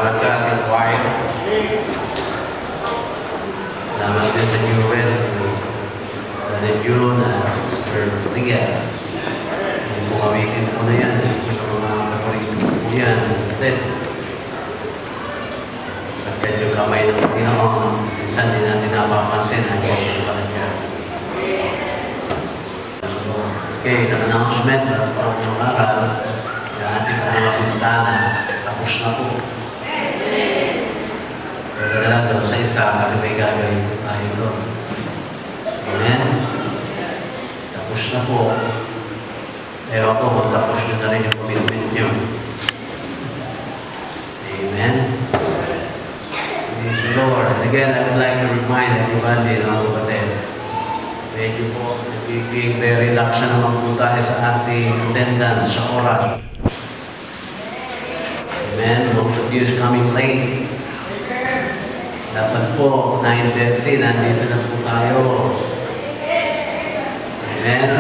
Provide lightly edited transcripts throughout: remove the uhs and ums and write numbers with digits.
Salamat sa ating choir. Salamat din sa Jewel, sa June, Sir Miguel. Bumawikin po na yan sa mga kaparito po yan. At yung kamay ng Panginoon, minsan din natin napapansin ang yung pala siya. Okay, ang announcement ng pang-aral na ating mga bintana tapos na po. Pero na lang doon sa isa kasi may gagawin po tayo doon. Amen? Tapos na po. Ewan ko, magtapos nyo na rin yung commitment nyo. Amen? Praise the Lord. And again, I would like to remind everybody na medyo po, nagiging very lax na naman po tayo sa ating attendance sa oras. Amen? Most of you is coming late. Dapat po, 9:30, nandito na po tayo. Amen?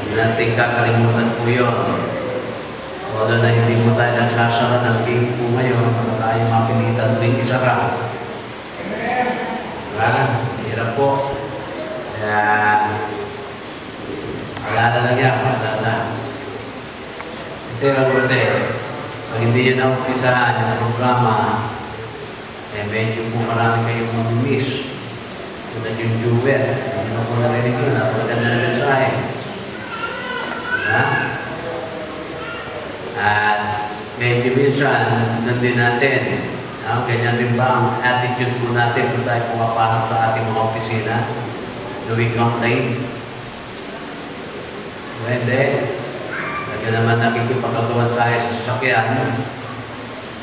Hindi natin kakalimutan po yun. Although na hindi mo tayo nagsasara ng gate po ngayon, para tayo mapilitan din isara. Diba? Hirap po. Kaya, alala lang yan, alala. Kasi pag hindi nyo na-umpisahan yung programa, medyo po marami kayong mag-miss. Tulad yung Jewel. Hindi na po narinig yun. Napaganda na rin sa akin. Diba? At medyo minsan, nandun natin. Ganyan din ba ang attitude po natin kung tayo pumapasok sa ating mga opisina? Do we complain? Hindi. Lagi naman nakikipagagawan tayo sa sasakyan.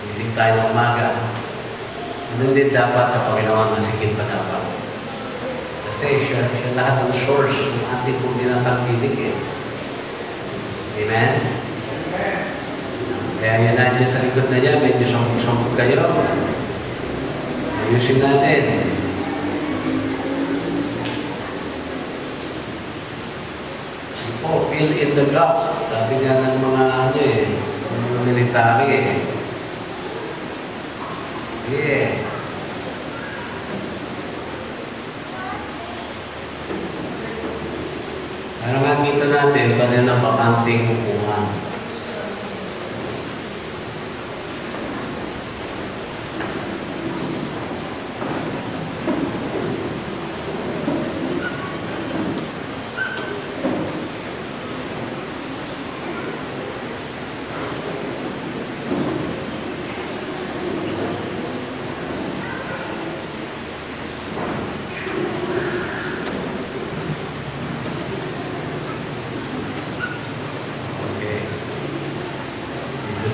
Isip tayo ng umaga. Ganun din dapat sa Panginoon, masigit pa dapat. Kasi siya lahat ng source ng ating pong tinatangkilig eh. Amen? Kaya yan nandiyan sa likod na niya, medyo sampung kayo. Ayusin natin. Fill in the gap. Sabi nga ng mga mga military eh. Sige. Para makita natin pa rin ang bakanting upuan.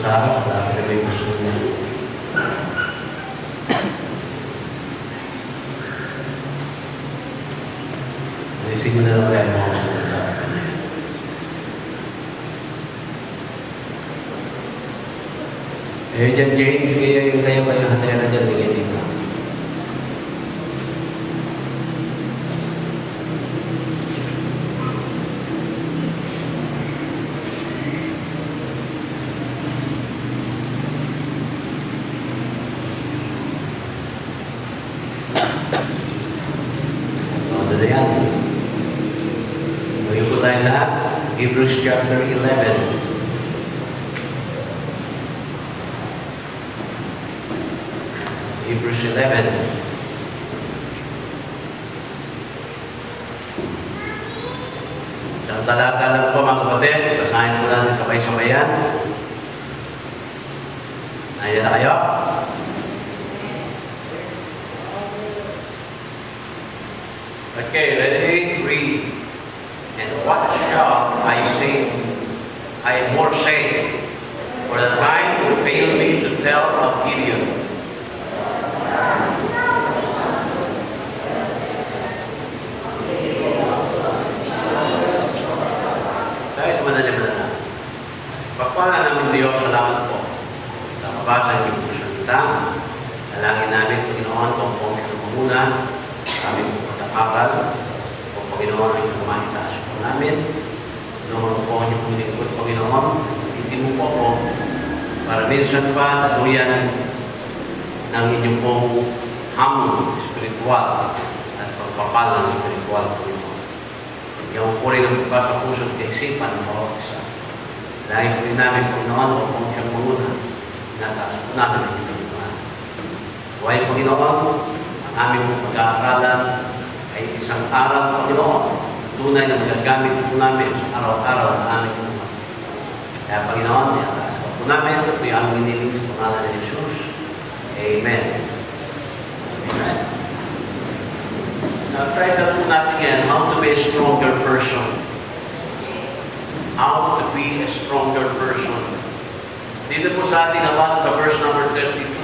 Sarap, dami na may gusto mo. Naisig mo na lang kaya mga sarap ka na yan. Dyan James, kayo ba yung hatera dyan ligay dito? Hebrews chapter 11. Hebrews 11. Isang talata lang po mga kapatid. Basahin po natin sabay-sabayan. Nandiyan na kayo? Okay, ready? Read. And what shall I say? I more say, for the time will fail me to tell of Gideon. Tayo sa madali-madala. Pagpala namin Diyos, salamat po. Nakabasa niyo po siya kita. Dalangin namin, Panginoon, kung po siya muna, kami po pagkakabal, kung Panginoon ay kumahitaas po namin. Noon po niyo po lingkod, Panginoon, hindi mo po para minsan pa, taluyan ng inyong pong hamon spiritual at pagpapalang spiritual, Panginoon. Iyaw po rin ang bukas sa puso at kaisipan ng bawat isa. Dahil po rin namin, Panginoon, o kung siyang muna, nataas po namin ang inyong Panginoon. Buhay, Panginoon, ang aming pong pag-aaralan ay isang aral, Panginoon, tunay na magagamit po namin sa araw-araw na aming Panginoon. Kaya, Panginoon, nataas po namin, ito yung aming iniling sa pangalan ni Jesus. Amen. Amen. Now, try na po natin yan, how to be a stronger person. How to be a stronger person. Dito po sa ating nabasa sa verse number 32,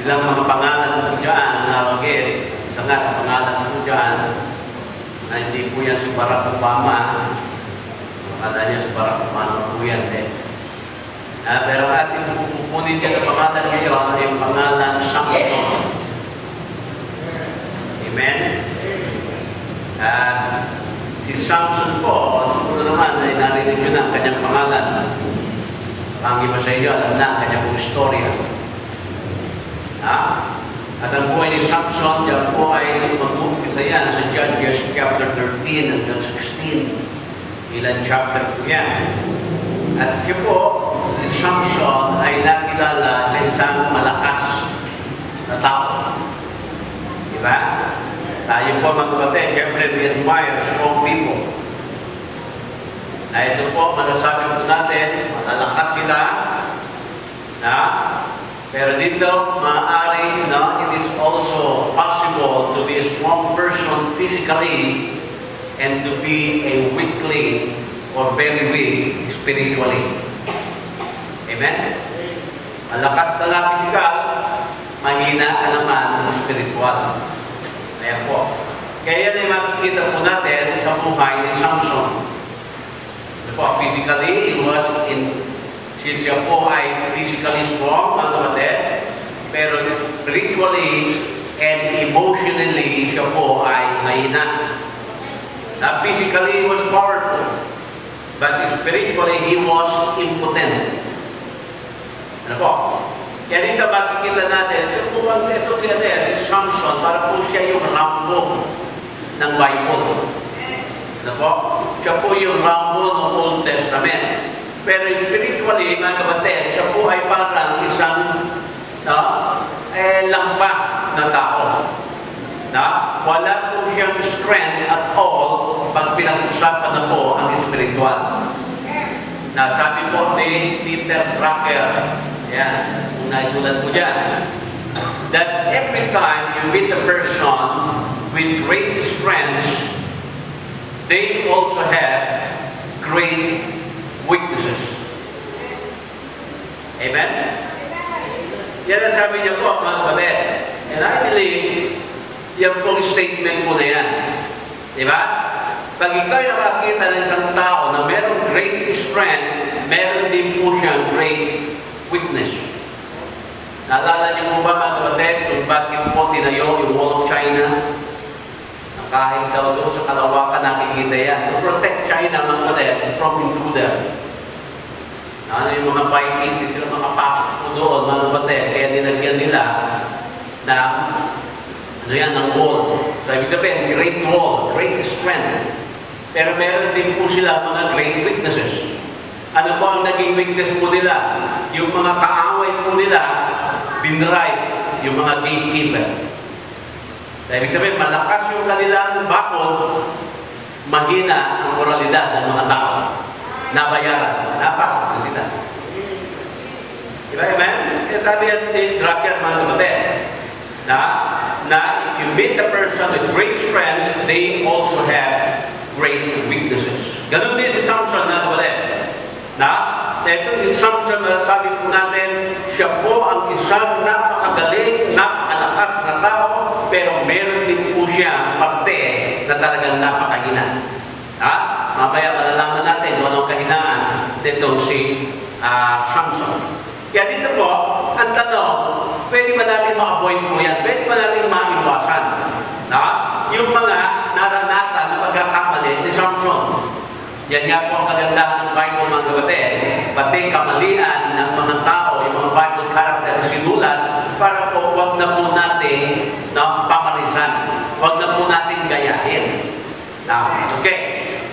ilang mga pangalan po dyan ang nawagin. Isa nga sa pangalan po dyan na hindi po yan si Barack Obama. Akala niya si Barack Obama po yan pero ating pupunin niya ang pangalan ngayon ay yung pangalan Samson. Amen? Si Samson po, siguro naman ay narinig nyo na ang kanyang pangalan. Pangi ba sa inyo, alam na ang kanyang istorya. At ang buhay ni Samson, yan po ay mag-uumpisa yan sa Judges chapter 13 hanggang 16. Ilan chapter po yan. At siya po, si Samson ay nakilala sa isang malakas na tao. Diba? Tayo po mga kapatid, siyempre we admire strong people. Na ito po, masasabi po natin, malalakas sila, pero dito, maaari, it is also possible to be a strong person physically and to be a weakling or very weak spiritually. Amen? Malakas na physical, mahina ka naman spiritual. Ayan po. Kaya yan ay makikita po natin sa buhay ni Samson. Physically, siya po ay physically strong, mga kapatid, pero spiritually and emotionally, siya po ay mahina. Physically, he was powerful, but spiritually, he was impotent. Ano po? Kaya dito makikita natin, ito si Samson, para po siya yung Rambo ng Bible. Ano po? Siya po yung Rambo ng Old Testament. Pero spiritually, mga kapatid, siya po ay parang isang lampa na tao. Wala po siyang strength at all pag pinag-usapan na po ang spiritual. Sabi po ni Peter Drucker, yan, kung naisulat po dyan, that every time you meet a person with great strength, they also have great weaknesses. Amen? Yan ang sabi niya po, mga kapatid. And I believe, yan pong statement po na yan. Diba? Pag ikaw nakakita ng isang tao na merong great strength, meron din po siyang great weakness. Naalala niyo po ba, mga kapatid, kung bakit po tinayo yung Wall of China? Kahit daw doon sa kalawakan nakikita yan. To protect China, mga kapatid, from intruder. Yung mga Vikings, sila makapasok po doon, mga kapatid. Kaya dinagyan nila na ng wall. So, ibig sabihin, great wall, great strength. Pero meron din po sila mga great weaknesses. Ano po ang naging weakness po nila? Yung mga kaaway po nila, binrive, yung mga gatekeeper. So, ibig sabihin, malakas yung kanilang bakod, mahina ang moralidad ng mga tao. Nabayaran. Napasok na sila. Diba, amen? Kaya sabi yan ni Drucker, mga kapatid, na if you meet a person with great strengths, they also have great weaknesses. Ganun din si Samson, mga kapatid. Ito si Samson, sabi po natin, siya po ang isang napakagaling, napakalakas na tao, pero meron din po siya parte na talagang napakahina. Mamaya malalaman natin kung anong kahinaan dito si Samson. Kaya dito po, ang tanong, pwede ba natin ma-avoid po yan? Pwede ba natin maiwasan? Yung mga naranasan na pagkakamali ni Samson. Yan nga po ang kagandahan ng Bible, mga kapatid. Pati kamalian ng mga tao, yung mga Bible character sinulat, Okay.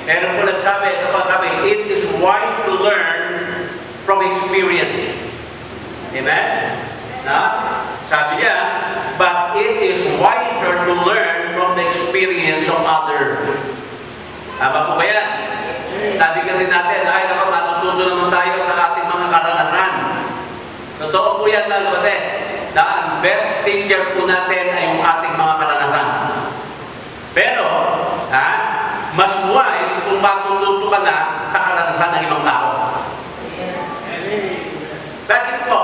Meron po nagsabi, ito pa sabi, it is wise to learn from experience. Amen? Sabi niya, but it is wiser to learn from the experience of others. Tama po ba yan? Sabi kasi natin, ay naku, matututo naman tayo sa ating mga karanasan. Totoo po yan, mga kapatid, na ang best teacher po natin ay yung ating mga karanasan. Pero, mas wise kung matututo ka na sa karanasan ng ibang tao. Bakit po?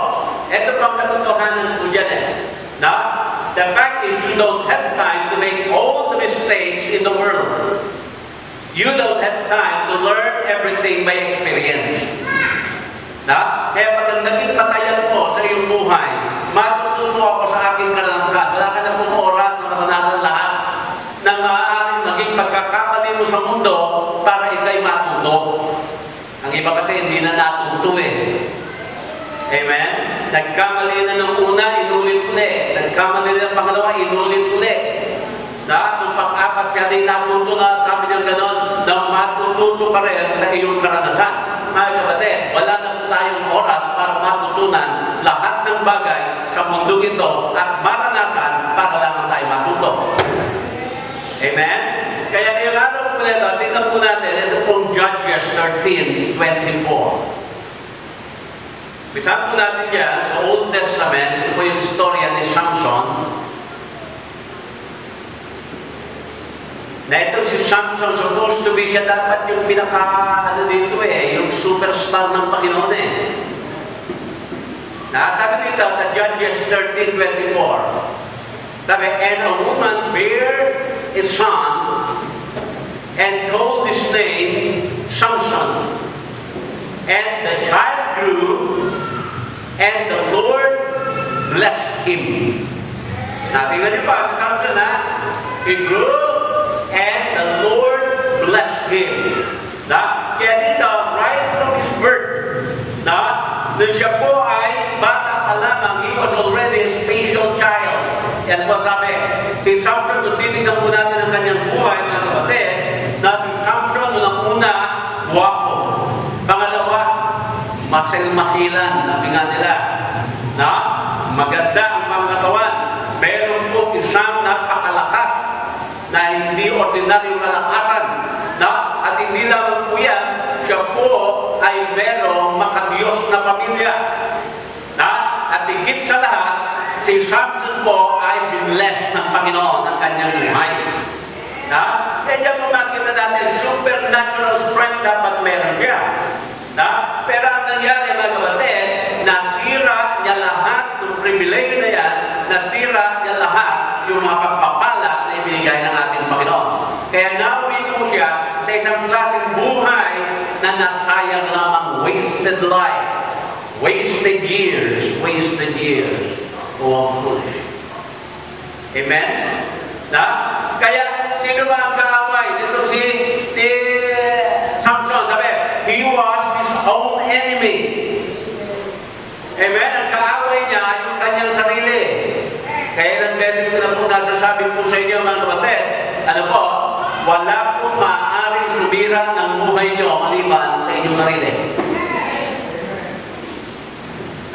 Ito po ang katotohanan po dyan The fact is, you don't have time to make all the mistakes in the world. You don't have time to learn everything by experience. Kaya pag ang naging patayan mo sa iyong buhay, matututo ako sa aking karanasan. Wala ka na pong oras na maranasan lahat ng maaaring maging pagkakamali mo sa mundo para ikay matuto. Ang iba kasi hindi na natuto Amen? Nagkamali na ng una, inulit ulit. Nagkamali na ng pangalawa, inulit ulit. Nung pang-apat siya din natuto na, sabi niya gano'n, na matututo ka rin sa iyong karanasan. Mga kapatid, wala na po tayong oras para matutunan lahat ng bagay sa mundo ito at maranasan para lamang tayo matuto. Amen? Kaya ngayong araw po nito, tingnan po natin, ito pong Judges 13:24. Bisahan po natin yan sa Old Testament, ito po yung storya ni Samson. Na itong si Samson, supposed to be siya dapat yung dito yung superstar ng Panginoon sabi dito sa Judges 13:24, sabi, and a woman bare a son and called his name Samson. And the child grew, and the Lord blessed him. Tingnan niyo pa, si Samson he grew, and the Lord blessed him. Kaya dito, right from his birth, na siya po ay bata pa lamang, he was already a special child. Yan po sabi, si Samson, kung titignan po natin ang kanyang buhay, mga kapatid, na si Samson, unang una, guwapo. Pangalawa, masil-masilan, sabi nga nila, maganda ang pangkatawan. Meron po isang napakalakas na hindi ordinaryong kalakasan. At hindi lamang po yan, siya po ay merong makadiyos na pamilya. At higit sa lahat, si Samson po ay binless ng Panginoon ang kanyang buhay. Kaya dyan po makita natin, supernatural strength dapat meron siya. Pero ang nangyari, mga kapatid, nasira niya lahat ng privilege na yan, nasira niya lahat yung mga pagpapala na ibinigay ng ating Panginoon. Kaya nauwi po siya sa isang klaseng buhay na nasayang lamang, wasted life, wasted years. Oh, foolish. Amen? Kaya, sino ba ang kaaway? Dito si Samson, sabi, he was his own enemy. Amen? Ang kaaway niya, yung kanyang sarili. Kaya ilang beses ko na po nasasabi po sa inyo, mga kapatid, wala po maaaring sumira ng buhay niyo maliban sa inyong sarili.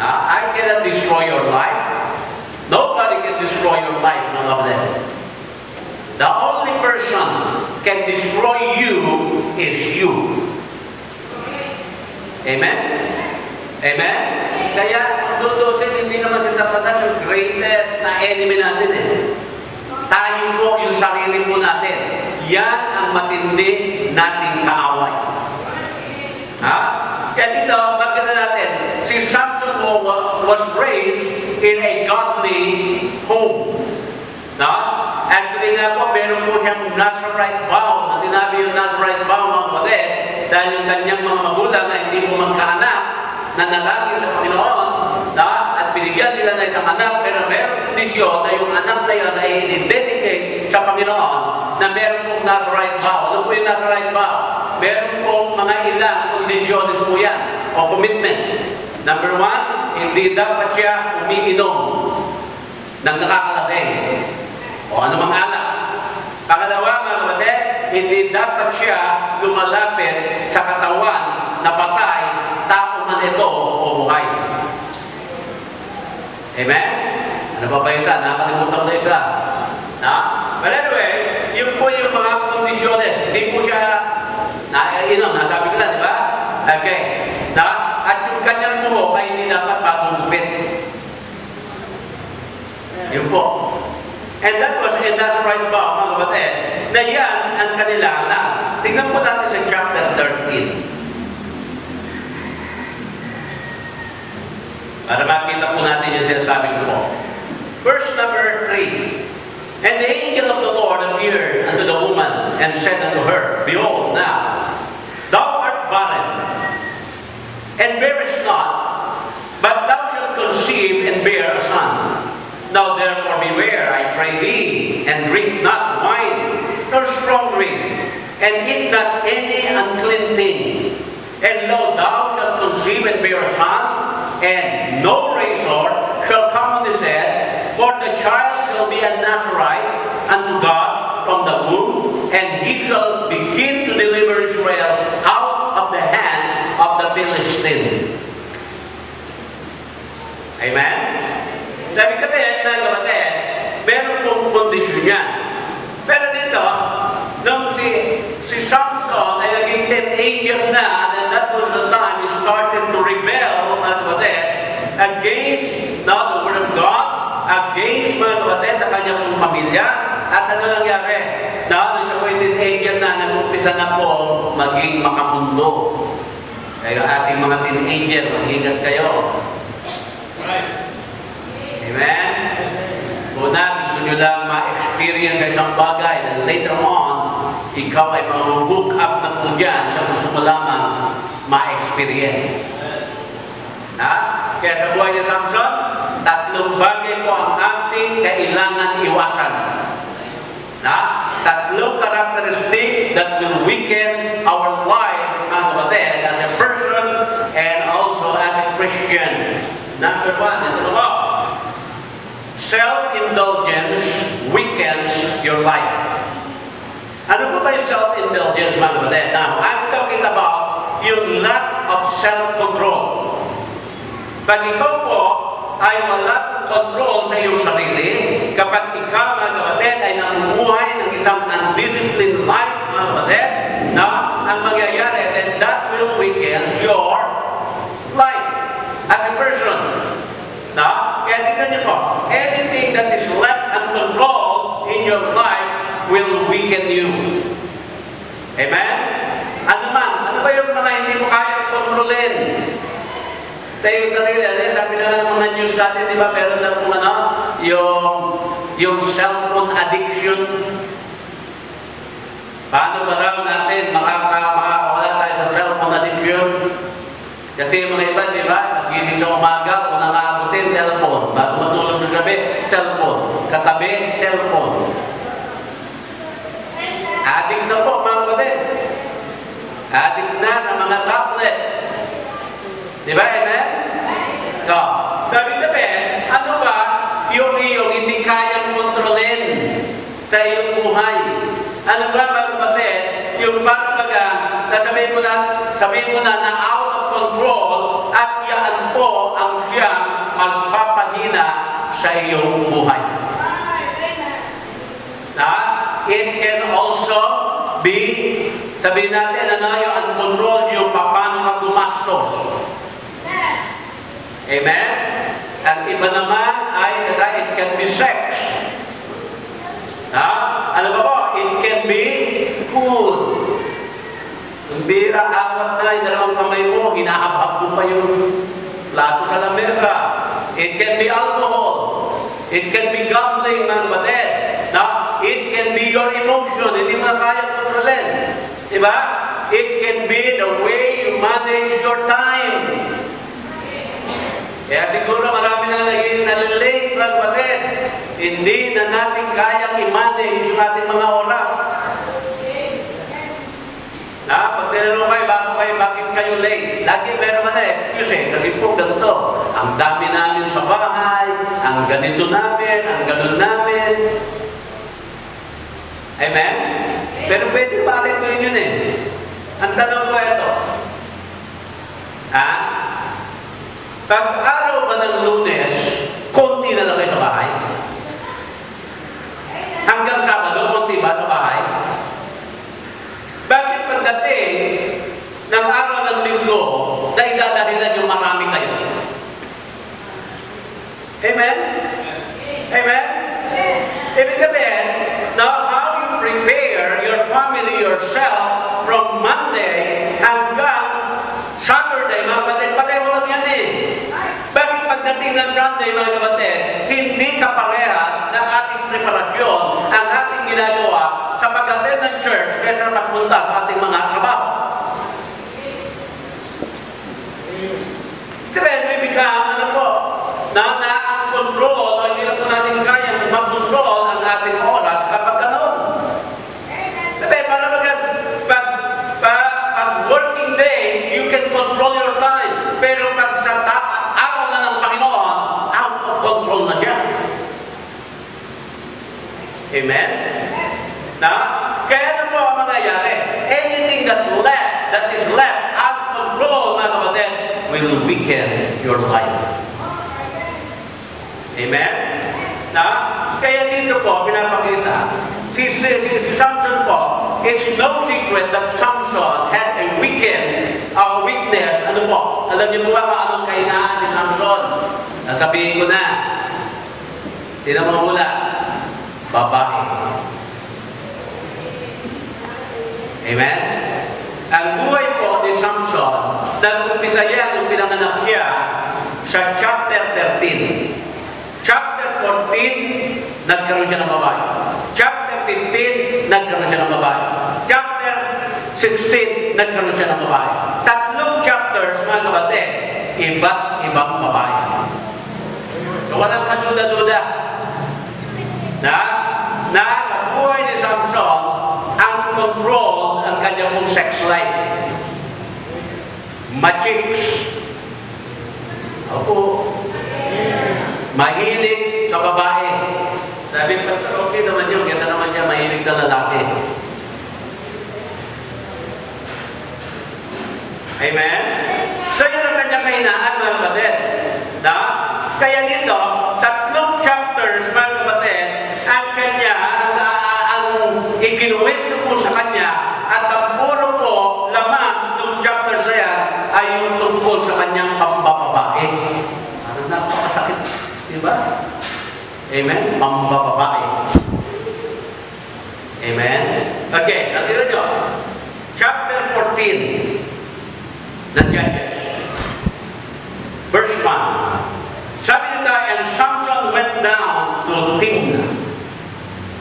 I cannot destroy your life. Nobody can destroy your life, mga kapatid. The only person can destroy you is you. Amen? Amen? Kaya, dudusin, hindi naman si Satanas yung greatest na enemy natin Tayo po yung sarili po natin. Yan ang matindi nating kaaway. Kaya dito, magkita natin, si Samson was raised in a godly home. Actually nga po, meron po siyang Nazarite vow, na sinabi yung Nazarite vow, mga kapatid, dahil yung kanyang mga magulang na hindi po magkaanak, na nalangin sa Panginoon, at binigyan sila ng isang anak, pero meron kondisyon na yung anak na yun ay i-dedicate sa Panginoon, na meron pong Nazarite vow. Ano po yung Nazarite vow? Meron pong mga ilang kondisyones po yan, o commitment. Number 1, hindi dapat siya umiinom ng nakakalasing o anumang alak. Pangalawa, mga kapatid, hindi dapat siya lumalapit sa katawan na patay, tao man ito o buhay. Amen? Ano ba ito? Nakalimutan ko na isa. But anyway, yun po yung mga kondisyones. Hindi po siya, nasabi ko na, di ba? Okay. At yung kanyang buhok ay hindi dapat bagong gupit. Yun po. And that's right ba, mga kapatid, na yan ang kanila na. Tingnan po natin sa chapter 13. Para makita po natin yung sinasabi ko po. Verse number 3. And the angel of the Lord appeared unto the woman, and said unto her, Behold, now, thou art barren, and bearest not, but thou shalt conceive and bear a son. Now therefore beware, I pray thee, and drink not wine, nor strong drink, and eat not any unclean thing. And lo, thou shalt conceive and bear a son, and no razor shall come on his head, for the child shall be a Nazarite unto God from the womb, and he shall begin to deliver Israel out of the hand of the Philistine. Amen? Sabi ka mga kapatid, meron pong kondisyon yan. Pero dito, nung si Samson ay naging teenager na, and that was the time he started to rebel, mga kapatid, against the Word of God, against mga kapatid sa kanyang pong pamilya. At ano nangyari? Nung siya po yung teenager na, nag-umpisa na po maging makamundo. Kaya ating mga teenager, mag-ingat kayo. Right. Amen? Una, gusto nyo lang ma-experience sa isang bagay na later on, ikaw ay ma-hook up na po dyan sa gusto mo lamang ma-experience. Kaya sa buhay ni Samson, tatlong bagay po ang ating kailangan iwasan. Tatlong characteristic that will weaken our life, mga kapatid, as a person and also as a Christian. Number one, ito po. Self-indulgence weakens your life. Ano po ba yung self-indulgence, mga kapatid? Now, I'm talking about yung lack of self-control. Pag ikaw po ay wala control sa iyong sarili, kapag ikaw, mga kapatid, ay namumuhay ng isang undisciplined life, mga kapatid, na ang mangyayari, then that will weaken your life as a person. Kaya tingnan niyo po, anything that is left uncontrolled in your life will weaken you. Amen? Ano ba yung mga hindi mo kayang kontrolin? Sa iyong sarili, sabi na ng mga news natin, di ba, meron na kung yung cellphone addiction. Paano ba raw natin makakawala tayo sa cellphone addiction? Kasi yung mga iba, di ba, nagising sa umaga, unang aabutin, cellphone. Bago matulog sa gabi, cellphone. Katabi, cellphone. Addict na po, mga kapatid. Addict na sa mga tablet. Di ba, amen? So, sabi, ano ba yung iyong hindi kayang kontrolin sa iyong buhay? Ano ba, mga kapatid, yung pagkabaga, sabihin mo na out of control at yan po ang siyang magpapahina sa iyong buhay. It can also be, sabihin natin, yung uncontrolled, yung paano ka gumastos. Amen? Ang iba naman ay, it can be sex. Ano ba po? It can be food. Ang bira, apat na, yung dalawang kamay mo, hinahabhab mo pa yung plato sa lamesa. It can be alcohol. It can be gambling, mga kapatid. It can be your emotion. Hindi mo na kaya kontrolin. Diba? It can be the way you manage your time. Kaya siguro marami na nalilate, mga kapatid. Hindi na natin kayang i-manage yung ating mga oras. Pag tinanong kayo, bakit kayo late? Lagi meron ka na excuse kasi po ganito. Ang dami namin sa bahay, ang ganito namin, ang ganun namin. Amen? Pero pwede ba yun eh. Ang tanong ko ito, pag araw ba ng Lunes, konti na lang kayo sa bahay? Hanggang Sabado, konti ba sa bahay? Bakit pagdating ng araw ng Linggo, na idadahilan yung marami kayo? Amen? Amen? Ibig sabihin, now how you prepare your family, yourself, from Monday hanggang Saturday, mga kapatid, pareho lang yan eh. Bakit pagdating ng Sunday, mga kapatid, hindi kaparehas ng ating preparasyon, ang ating ginagawa sa pag-attend ng church kaysa magpunta sa ating mga trabaho? Sabihin, may become, na ang control o hindi na po natin kaya mag-control ang ating oras kapag ganoon. Sabihin, pag working days, you can control your time. Pero pag sa araw na ng Panginoon, out of control na siya. Amen? Kaya na po ang mangyayari. Anything that is left out of control, mga kapatid, will weaken your life. Amen? Kaya dito po, pinapakita, si Samson po, it's no secret that Samson had a weakness. Ano po? Alam niyo po ba anong kahinaan ni Samson? Sabihin ko na, hindi na mahula, babae. Amen? Ang buhay po ni Samson, nag-umpisa yan nung pinanganak niya sa chapter 13. Chapter 14, nagkaroon siya ng babae. Chapter 15, nagkaroon siya ng babae. Chapter 16, nagkaroon siya ng babae. Tatlong chapters, mga kapatid, iba't ibang babae. So walang kaduda-duda na sa buhay ni Samson, ang control ang kanyang mong sex life. Machiks. Opo. Mahilig sa babae. Sabi ko, okay naman yun, kaya naman siya mahilig sa lalaki. Amen? So yun ang kanyang kahinaan, mga kapatid. Kaya dito, tatlong chapters, mga kapatid, ang kanya, ang ikinuwento po sa kanya, at ang puro po, laman ng chapters na yan, ay yung tungkol sa kanyang pambababae. Parang napakasakit. Diba? Amen? Pambababae. Amen? Okay, natira nyo. Chapter 14 ng Judges. Verse 1. Sabi nila, and Samson went down to Timnah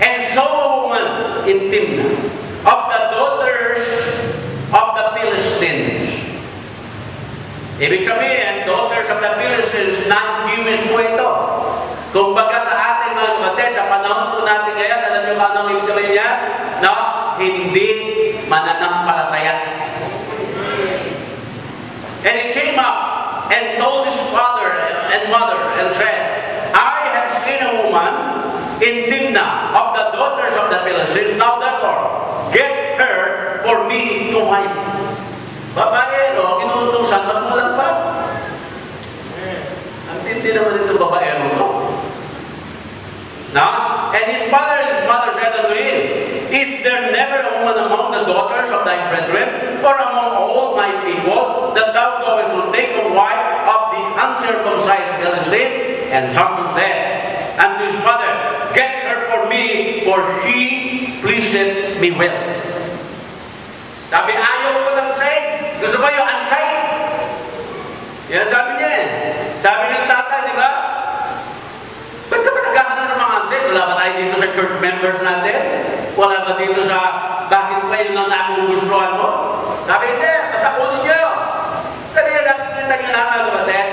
and saw a woman in Timnah of the daughters of the Philistines. Ibig sabihin, daughters of the Philistines, non-Jewish po ito. Kumbaga sa ating mga kapatid, sa panahon po natin ngayon, alam niyo ba anong ibig sabihin niya? No, hindi mananampalataya. And he came up and told his father and mother and said, I have seen a woman in Timnah of the daughters of the Philistines. Now therefore, get her for me to wife. Babae, kinuutusan, magmulan pa. Ang tindi naman itong babae, and his father and his mother said unto him, is there never a woman among the daughters of thy brethren, or among all my people, that thou goest to take a wife of the uncircumcised Philistines? And Samson said unto his mother, get her for me, for she pleaseth me well. Sabi, ayaw ko ng side. Gusto ko yung unside. Yan sabi niya eh. Sabi ng tatay, di ba? Ba't ka ba naghahanap ng mga unside? Wala ba tayo dito sa church members natin? Wala ba dito sa bakit pa yun ang nagugustuhan mo? Sabi, hindi. Basta kunin niyo. Sabi niya, nakikita niyo na mga kapatid,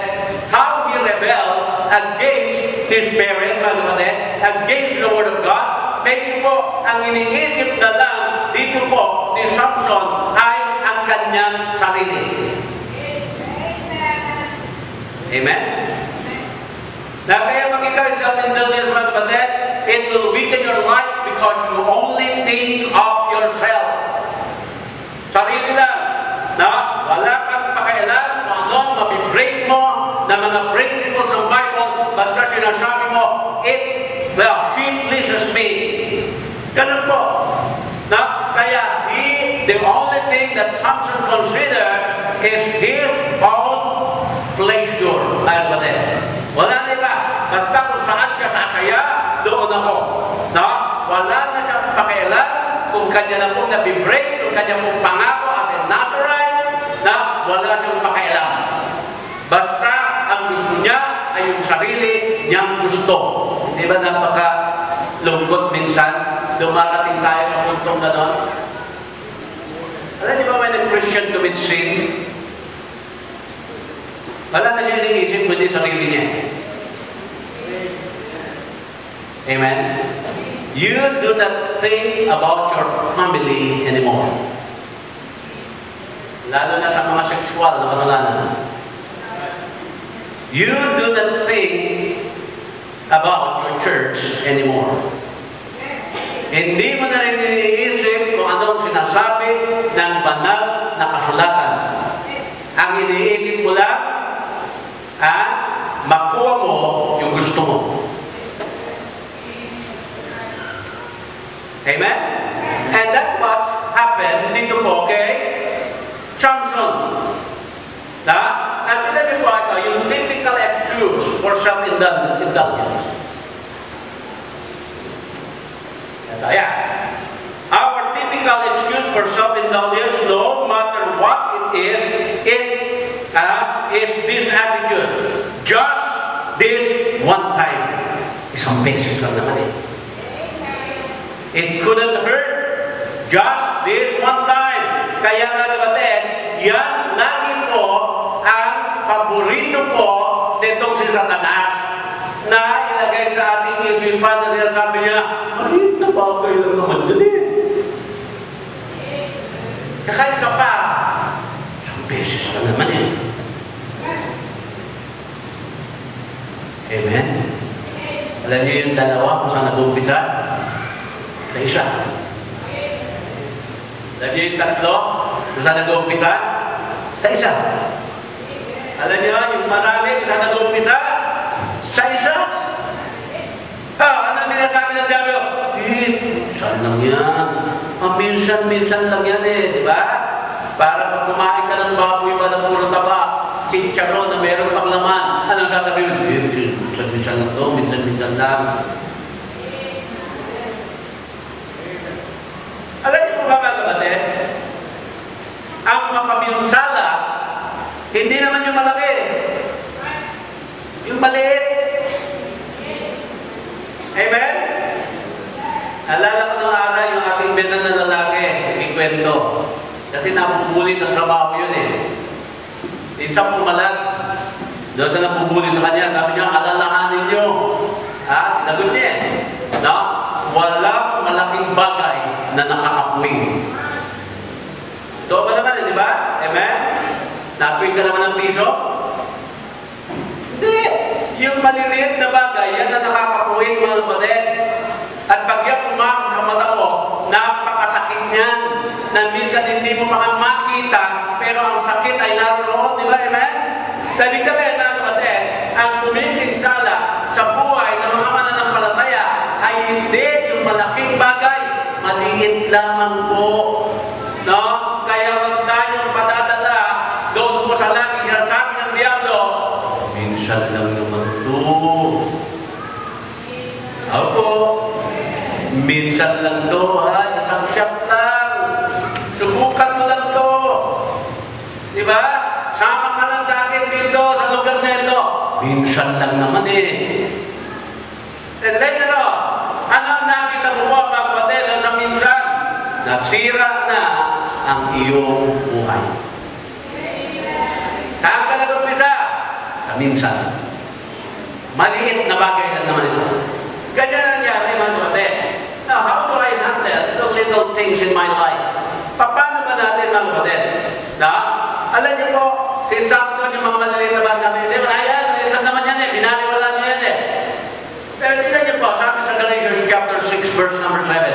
how he rebelled against his parents, mga kapatid, against the word of God. Medyo po, ang iniisip na lang dito po ni Samson ay ang kanyang sarili. Amen? Na kaya mag-ikaw self-indulgence, mga kapatid, it will weaken your life because you only think of yourself. na wala kang pakialam kung ano ang mabibreak mo na mga principles ng Bible, basta sinasabi mo, she pleases me. Ganun po. Na, kaya the only thing that Samson considered is his own pleasure. Ayun ba din? Wala na iba. Basta kung saan ka sasaya, doon ako. Na, wala na siyang pakialam kung kanya na pong nabibreak, kung kanya pong pangako as a Nazarite, na wala siyang pakialam. Basta ang gusto niya ay yung sarili niyang gusto. Hindi ba napaka-lungkot minsan? Dumarating tayo sa puntong gano'n? Alam niyo ba when a Christian commits sin? Wala na siya iniisip kundi sarili niya. Amen? You do not think about your family anymore. Lalo na sa mga sexual na kasalanan. You do not think about your church anymore. Hindi mo na rin iniisip kung anong sinasabi ng banal na kasulatan. Ang iniisip mo lang, makuha mo yung gusto mo. Amen? And that's what happened dito po kay Samson. At tinabi po ito, yung typical excuse for self-indulgence. Yeah. Our typical excuse for self-indulgence, no matter what it is this attitude. Just this one time. Isang beses lang naman eh. It couldn't hurt. Just this one time. Kaya nga kapatid, yan lagi po ang paborito po nitong si Satanas na ilagay sa ating isipan na sinasabi niya, maliit na bagay lang naman yun eh. Tsaka isa pa, isang beses lang naman eh. Amen? Alam niyo yung dalawa kung saan nag-umpisa? Sa isa. Alam niyo yung tatlo kung saan nag-umpisa? Sa isa. Alam niyo yung marami kung saan nag-umpisa? Sa isa. Ano sinasabi ng diablo? Minsan lang yan. Minsan lang yan eh, di ba? Para pag kumain ka ng baboy pa ng puro taba, chicharo na meron pang laman, ano sasabihin? Minsan lang to, minsan lang. Alam niyo po ba mga kapatid? Ang makaminsala, hindi naman yung malaki. Yung maliit. Amen? Alala ko nung araw yung ating binan na lalaki, ikwento. Kasi napupuli sa trabaho yun eh. Isang pumalag. Doon sa napupuli sa kanya, sabi niya, alalahanin niyo. Sinagot niya eh. No? Walang malaking bagay na nakakapuwing. Ito ba naman eh, di ba? Amen? Napuwing ka naman ng piso? Hindi. Yung maliliit na bagay, yan na nakakapuwing mga kapatid. At pag yan pumasok sa mata mo, napakasakit niyan. Na minsan hindi mo makita, pero ang sakit ay naroon, di ba? Amen? Sabi ka ba, mga kapatid, ang kumikinsala sa buhay ng mga mananampalataya ay hindi yung malaking bagay, maliit lamang po. No? Kaya wag tayong padadala doon po sa laging sinasabi ng diablo, minsan lang naman to. Opo, minsan lang to, isang shot lang. Subukan mo lang to. Diba? Sama ka lang sa akin dito, sa lugar na ito. Minsan lang naman eh. And later on, ano ang nakita mo po, mga kapatid, sa minsan? Nasira na ang iyong buhay. Saan ka nag-umpisa? Sa minsan. Maliit na bagay lang naman ito. Ganyan ang nangyari, mga kapatid. Now, how do I handle the little things in my life? Paano ba natin, mga kapatid? Alam niyo po, si Samson, yung mga maliliit na bagay, sabi niya, ayan, maliit naman yan eh, binaliwala niya yan eh. Pero tingnan niyo po, sabi sa Galatians chapter 6, verse number 7.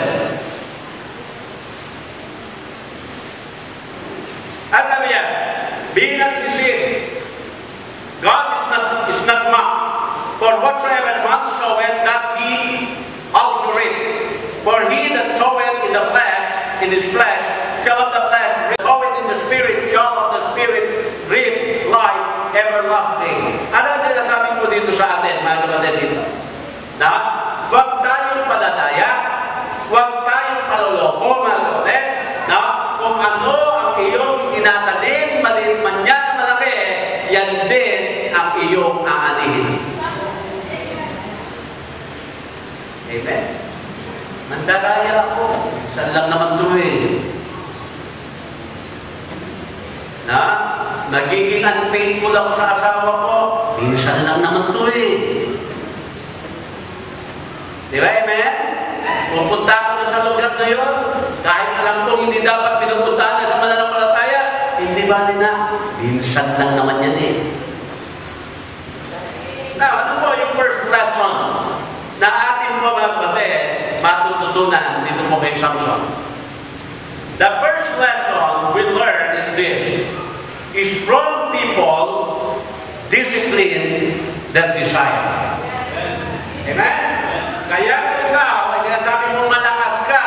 At sabi niya, in his flesh, shall of the flesh, sow it in the Spirit, shall of the Spirit, reap life everlasting. Ano ang sinasabi ko dito sa atin, mga kapatid dito? Na, huwag tayong padadaya, huwag tayong paloloko, mga kapatid, na kung ano ang iyong itinatanim, maliit man yan na malaki, yan din ang iyong aanihin. Amen? Mandadaya ako. Saan lang naman ito eh. Na, nagiging unfaithful ako sa asawa ko. Minsan lang naman ito eh. Di ba, amen? Pupunta ako na sa lugar na yun. Kahit alam kong hindi dapat pinupuntahan sa mananampalataya, hindi ba na? Minsan lang naman yan eh. Now, ano po yung first lesson na atin po mga kapatid matututunan dito po kay Samson? The first lesson we learn is this: strong people discipline their desire. Amen? Kaya kung ikaw ay sinasabi mong malakas ka,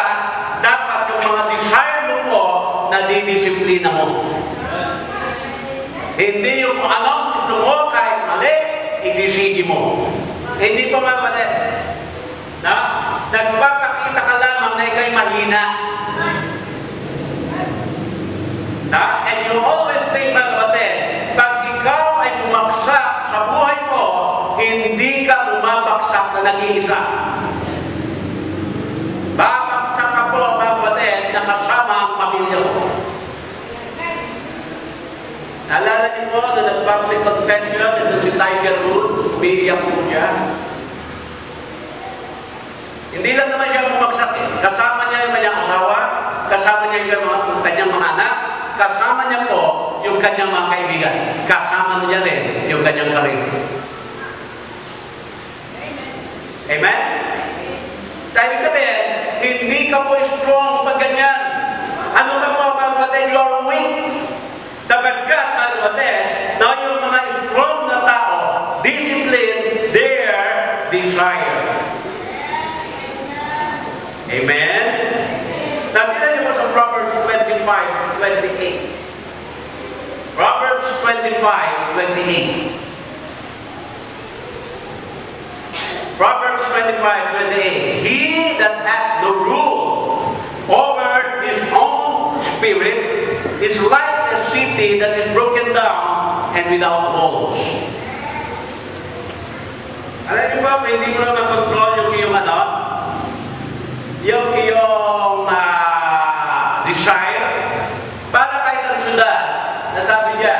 dapat yung mga desire mo po na didisiplina mo. Hindi yung anong gusto mo kahit mali, isisigi mo. Hindi po mga kapatid. Na, nagpapakita ka lamang na ikaw'y mahina. Na, and you always think, mga kapatid, pag ikaw ay bumagsak sa buhay mo, hindi ka bumabagsak na nag-iisa. Babagsak ka po, mga kapatid, na kasama ang pamilya mo. Naalala niyo po na nag-public confession nito si Tiger Woods, umiiyak po siya. Hindi lang naman siya bumagsak eh. Kasama niya yung kanyang asawa, kasama niya yung kanyang mga anak, kasama niya po yung kanyang mga kaibigan, kasama niya rin yung kanyang karir. Amen? Sabi sabihin, hindi ka po strong pag ganyan. Ano ka po, mga kapatid? You are weak. Sapagkat, mga kapatid, na yung mga strong na tao, discipline their desire. Amen? Nabilan niyo po sa Proverbs 25:28. Proverbs 25:28. Proverbs 25:28. He that hath no rule over his own spirit is like a city that is broken down and without walls. Alam niyo ba, hindi mo na makontrol yung iyong yung iyong desire, para kahit ang syudad, nasabi niya,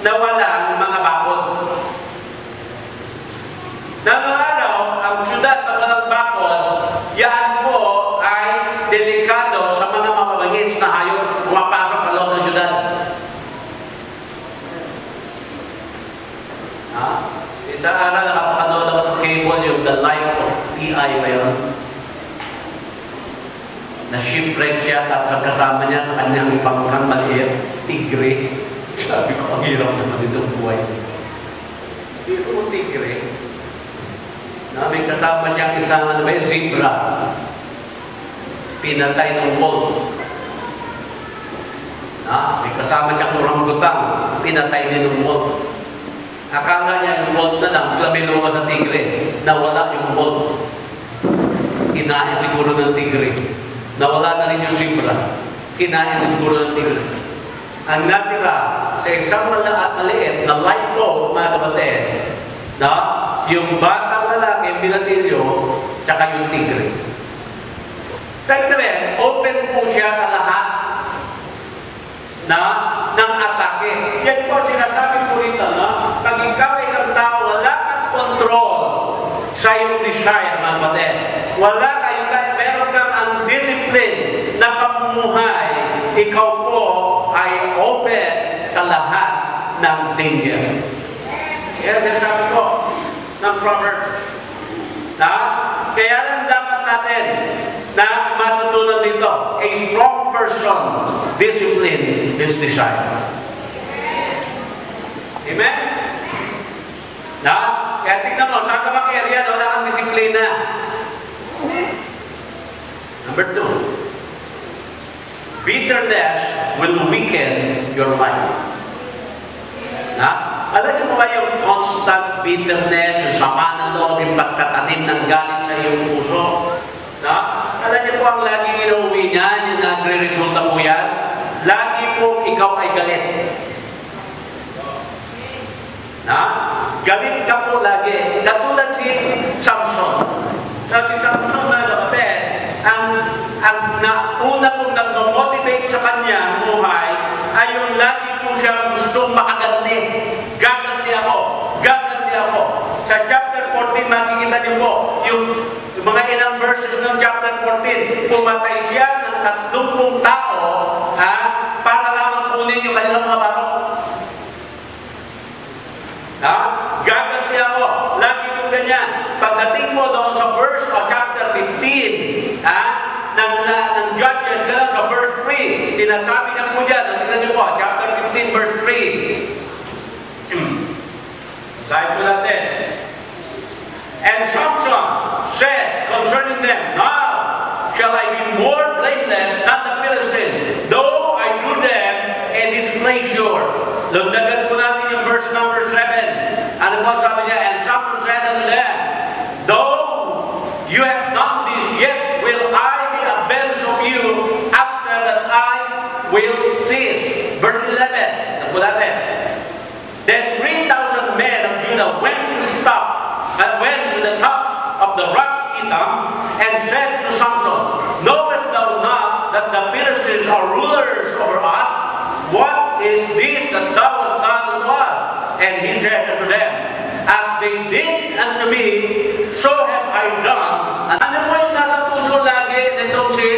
na walang mga bakod. Nangangalaw, ang syudad na walang bakod, yan po ay delikado sa mga mababangis na hayop pumapasok sa loob ng syudad. Isang araw nakapakanood ako sa cable yung The Life of P.I. ba yun? Na shipwreck siya, tapos ang kasama niya sa kanyang pangkang maliit, tigre. Sabi ko, ang hirap naman itong buhay. Hindi ko tigre. Na may kasama siyang isang zebra. Pinatay ng wolf. Na, may kasama siyang orangutan. Pinatay din ng wolf. Akala niya yung wolf na lang, may lumabas sa tigre. Nawala yung wolf. Kinain siguro ng tigre. Nawala na rin yung zebra. Kinain na siguro ng tigre. Ang natira sa isang maliit na lifeboat, mga kapatid, na yung batang lalaki, binatilyo, tsaka yung tigre. Sabi open po siya sa lahat ng atake. Yan po sinasabi po rito, no? Pag ikaw ay isang tao, wala kang control sa iyong desire, mga kapatid. Wala kayo, meron kang ang discipline na pamumuhay, ikaw po ay open sa lahat ng danger. Yan sinasabi ko ng Proverbs. Kaya lang dapat natin na matutunan dito, a strong person discipline his desire. Amen? Kaya tignan mo, saan ka bang area na wala kang disiplina? Number 2, Bitterness will weaken your life. Na? Alam niyo ba yung constant bitterness, yung sama ng loob, yung pagtatanim ng galit sa iyong puso? Na? Alam niyo po ang laging inuwi niyan, yung nagre-resulta po yan, lagi po ikaw ay galit. Na? Galit ka po lagi. Katulad si Samson. Si Samson na kapatid, ang una kong nag-motivate sa kanya buhay ay yung lagi po siya gustong makaganti. Gaganti ako. Gaganti ako. Sa chapter 14, makikita niyo po yung mga ilang verses ng chapter 14. Pumatay siya ng 30 tao para lamang kunin yung kanilang mga barok. Gaganti ako. Lagi po ganyan. Pagdating mo doon sa verse o chapter 15, ng Judges, gano'n sa verse 3, sinasabi niya po dyan, tingnan niyo po, chapter 15, verse 3. Sabi po natin, and Samson said concerning them, now shall I be more blameless than the Philistines, though I do them a displeasure. Lundagan po natin yung verse number 7. Ano po sabi niya? And Samson said unto them, though you have done this, yet will I be avenged of you after that I will cease. Verse 11. Ano po natin? Then 3,000 men of Judah went to the top of the rock Etam, and said to Samson, knowest thou not that the Philistines are rulers over us? What is this that thou hast done unto us? And he said unto them, as they did unto me, so have I done. Ano po yung nasa puso lagi nitong si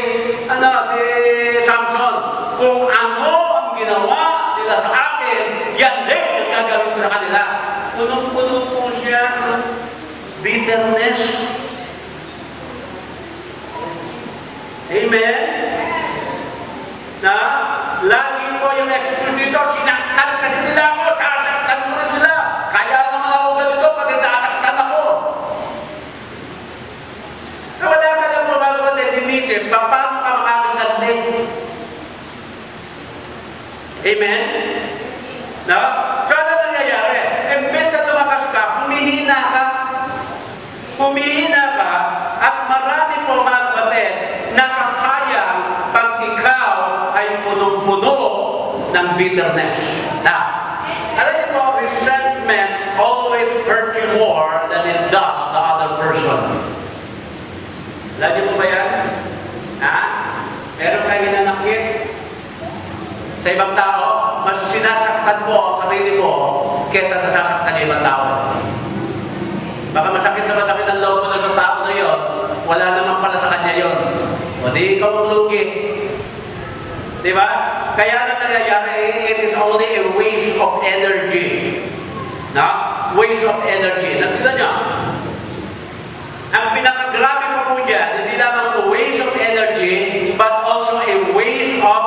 Samson? Kung ano ang ginawa nila sa akin, yan din ang gagawin ko sa kanila. Punong-puno po siya ng bitterness. Amen? Na lagi po yung excuse dito, sinaktan kasi nila ako, sasaktan ko rin sila. Kaya naman ako ganito kasi nasaktan ako. So wala ka na po mga kapatid, inisip, paano ka makakaganti? Amen? No? So ano nangyayari? Imbes na tumakas ka, humihina ka. Humihina ka, at marami po mga kapatid, nasasayang pag ikaw ay punong-puno ng bitterness. Now, alam niyo po, resentment always hurt you more than it does the other person. Alam niyo po ba yan? Meron kayo nanakit sa ibang tao, mas sinasaktan mo ang sarili mo kesa nasasaktan ng ibang tao. Baka masakit ang loob mo na sa tao na yun, wala naman pala sa kanya yun. O di ikaw ang lugi. Diba? Kaya na nangyayari, it is only a waste of energy. Na? Waste of energy. Nagtinan niya. Ang pinakagrabe pa po dyan, hindi lamang a waste of energy, but also a waste of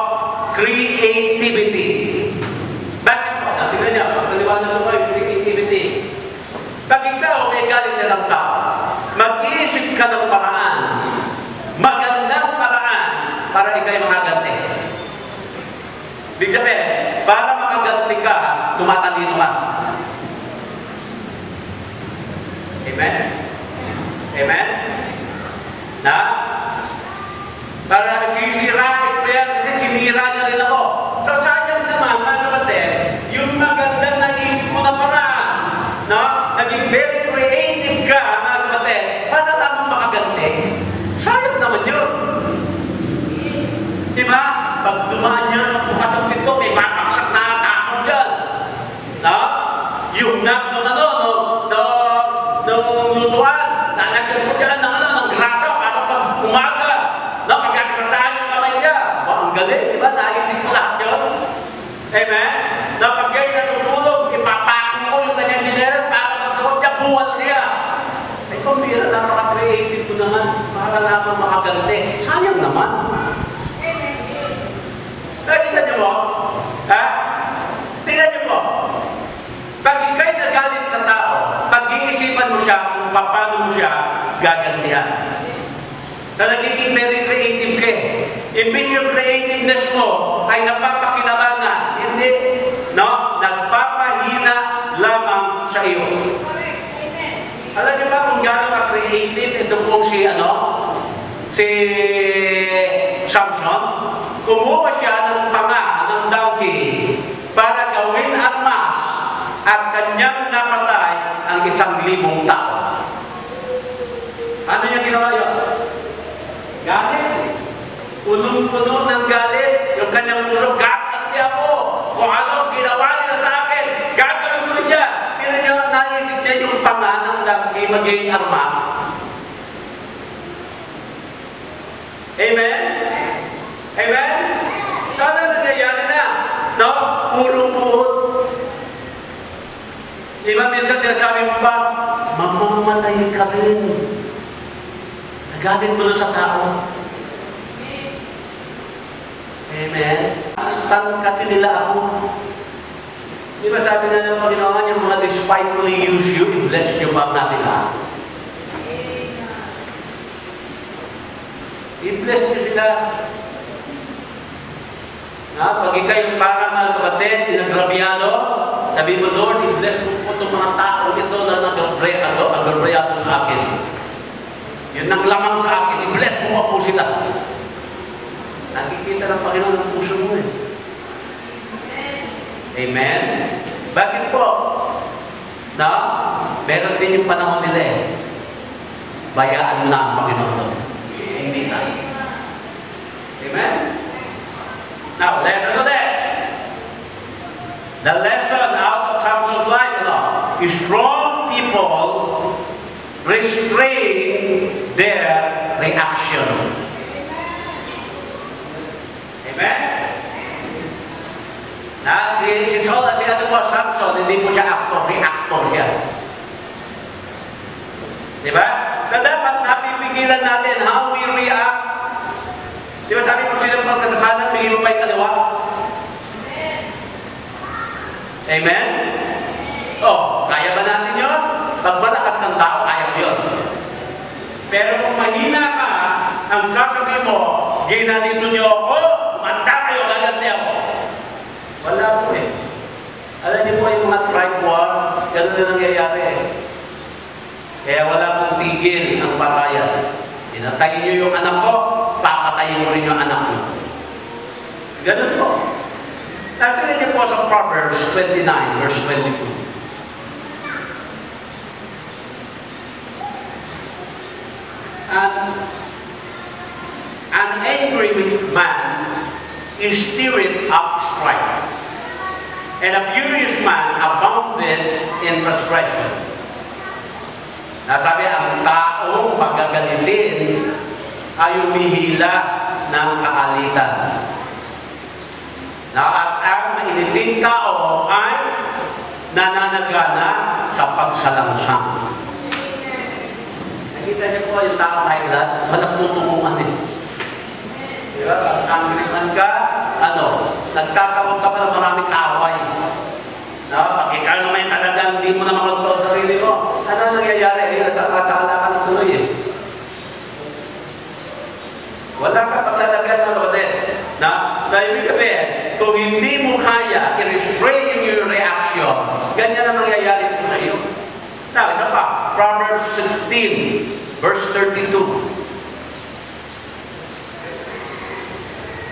creativity. Bakit po? Nagtinan niya. Pagkaliwanan mo kayo, creativity. Pag ikaw may galit sa isang tao, mag-iisip ka ng paraan, magandang paraan, para ikaw'y makaganti. Big sabihin, para makaganti ka, tumatalino ka. Amen? Amen? Na? Para sisirain ko yan, kasi sinira niya rin ako. So sayang naman, mga kapatid, yung magandang naisip mo na paraan, no? Naging very creative ka, mga kapatid, para lamang makaganti. Sayang naman yun. Diba? Pag dumaan niya, bukas ang pinto, may mapaksak na tao dyan. No? Yung nung lutuan, lalagyan mo dyan ng grasa para pag umaga, pagkagrasahan yung kamay niya. Ang galing, diba? Naisip ko lahat yun. Amen? Na pag kayo natutulog, ipapako mo yung kanyang sineras para pag-turog niya, buwal siya. Ay, kumbira, napaka-creative ko naman para lamang makaganti. Sayang naman. Nakita niyo mo? Tingnan niyo po. Pag ikaw'y nagalit sa tao, pag-iisipan mo siya kung paano mo siya gagantihan. Na nagiging very creative ka. Imbis yung creativeness mo ay napapakinabangan, hindi, no? Nagpapahina lamang sa iyo. Alam niyo ba kung gaano ka-creative ito pong si Samson? Kumuha siya ng panga, ng donkey, para gawin armas at kanyang napatay ang 1,000 tao. Ano niya ginawa yun? Galit. Punong-puno ng galit. Yung kanyang puso, galit niya ako. Kung ano ginawa nila sa akin, gagawin ko rin niya. Pero niya, naisip niya yung panga ng donkey maging armas. Amen? Amen? Sana nangyayari na. No? Puro puhot. Di ba minsan sinasabi mo ba, mamamatay ka rin. Nagalit mo na sa tao. Amen? Astan kasi nila ako. Di ba sabi na ng Panginoon, yung mga despitefully use you, i-bless nyo ba natin lahat? I-bless nyo sila. Pag ikay parang mga kapatid, inagrabyado, sabi mo, Lord, i-bless mo po itong mga tao ito na nag-agrabyado sa akin. Yun ang lamang sa akin, i-bless mo po sila. Nakikita ng Panginoon ng puso mo eh. Amen? Bakit po? Na, meron din yung panahon nila eh. Bayaan mo na ang Panginoon. Hindi tayo. Amen? Now, lesson ulit. The lesson out of Samson's life is strong people restrain their reaction. Amen? Si Samson, hindi po siya actor, reactor siya. Diba? So dapat napipigilan natin how we react. Diba sabi kung sino pang kasakanan, bigay mo pa yung kaliwa? Amen? Kaya ba natin yun? Pag malakas kang tao, kaya mo yun. Pero kung mahina ka, ang sasabi mo, ginanito niyo ako, manda kayo, gaganti ako. Wala po eh. Alam niyo po yung mga tribe war, gano'n na nangyayari eh. Kaya wala pong tigil ang patayan. Pinatayin niyo yung anak ko, papatayin mo rin yung anak mo. Ganun po. Natin niyo po sa Proverbs 29, verse 22. An angry man is stirred up strife, and a furious man abounded in transgression. Nasabi, ang taong pagagalitin ay umihila ng kaalitan. At ang mainiting tao ay nananagana sa pagsalangsang. Nakita niyo po yung tao high blood, walang tutungungan din. Diba? Pag angry man ka, nagtatawag ka pa ng maraming kaaway. Pag ikaw naman talagang hindi mo na makontrol sa sarili mo, ano nangyayari? Nagkakatsala ka ng tuloy eh. Wala ka paglalagyan ng kapatid. Sa ibig sabihin, kung hindi mo kaya i-restrain yung reaction, ganyan ang mangyayari po sa iyo. Now, isa pa, Proverbs 16, verse 32.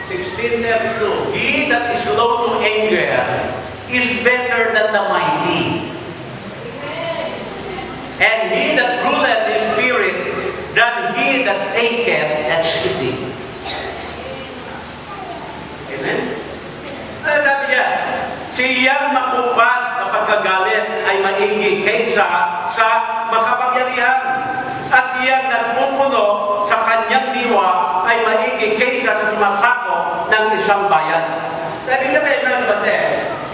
16:32. He that is slow to anger is better than the mighty. And he that ruleth his spirit than he that taketh a city. Amen? Ano sabi niya? Siyang makupad sa pagkagalit ay maigi kaysa sa makapangyarihan. At siyang nagpupuno sa kanyang diwa ay maigi kaysa sa sumasakop ng isang bayan. Sabi ka ba, mga kapatid,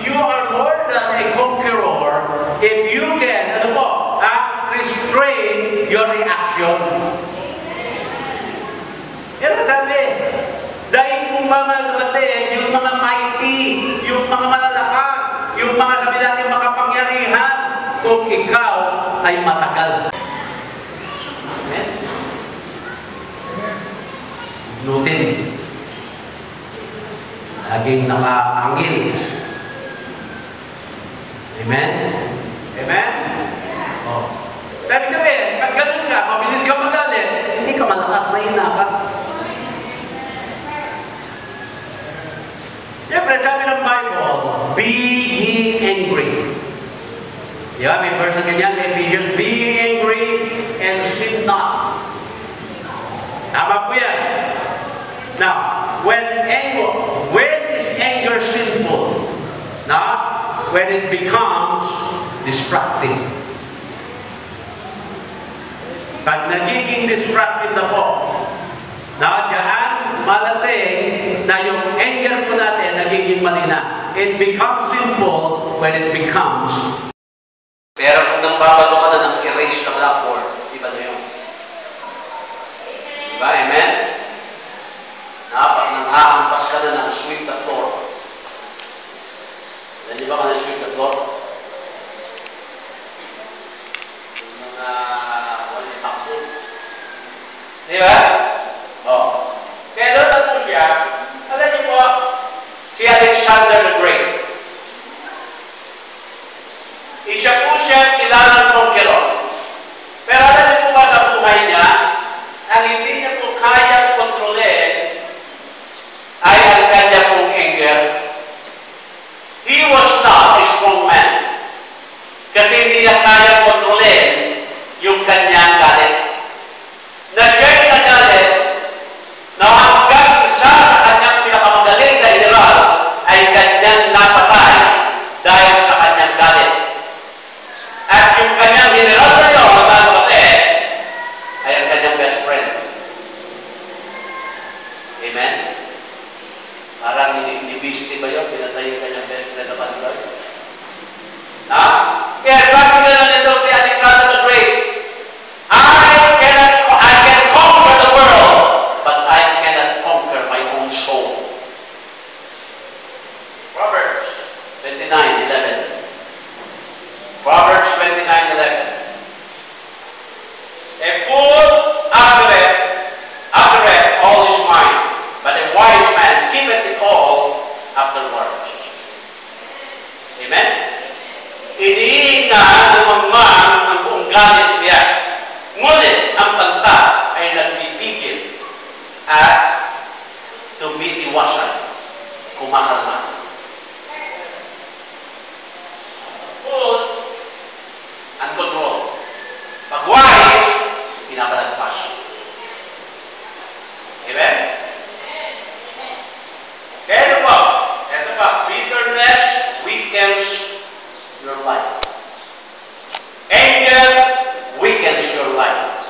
you are more than a conqueror if you can, restrain your reaction. Yan ang sabi. Dahil kung mga kapatid, yung mga mighty, yung mga malalakas, yung mga sabi natin makapangyarihan, kung ikaw ay matagal. Amen? Nutin. naging nakaangil. Amen? Amen? Oh. Sabi sabihin, pag ganun ka, mabilis ka magalit, hindi ka malakas, mahina ka. Siyempre, sabi ng Bible, be ye angry. Yeah, may verse na ganyan sa Ephesians, be ye angry and sin not. Tama po yan. Now, when is anger sinful? Now, when it becomes distracting. Pag nagiging distracted na po, na diyan malating na yung anger po natin nagiging malina. It becomes sinful when it becomes. Pero kung nambabalo ka na ng erase na blackboard, iba na yun. Diba? Amen? Pag nanghahampas ka na ng sweet na floor. Di ba ka na sweet na floor? Yung mga walis takbo. Di ba? Oh. Kaya doon na po siya, alam niyo po, si Alexander the Great. Isa po siya kilalang conqueror. Pero alam niyo po ba sa buhay niya, ang hindi niya po kayang kontrolin ay ang kanya pong anger. He was not a strong man. Kasi hindi niya kayang kontrolin yung kanyang galit. Na siya'y nagalit na hanggang isa sa kanyang pinakamagaling na general ay kanyang napatay dahil sa kanyang galit. At yung kanyang general na yun, mga kapatid, ay ang kanyang best friend. Amen? Parang hindi ba yun? Pinatay yung kanyang best friend na bandoy? Ha? Kaya sabi ka na nito kay Alexander the Great, I can conquer the world, but I cannot conquer my own soul. Proverbs 29:11. Proverbs 29:11. A fool aftereth all his mind, but a wise man keepeth it all afterwards. Amen? Iniinga ng mamang ang buong galit niya. Ngunit ang panta ay nagpipigil at tumitiwasan, kumakalma. Fool and control. Pag wise, pinapalagpas. Amen? Kaya ito pa, bitterness weakens your life. Anger weakens your life.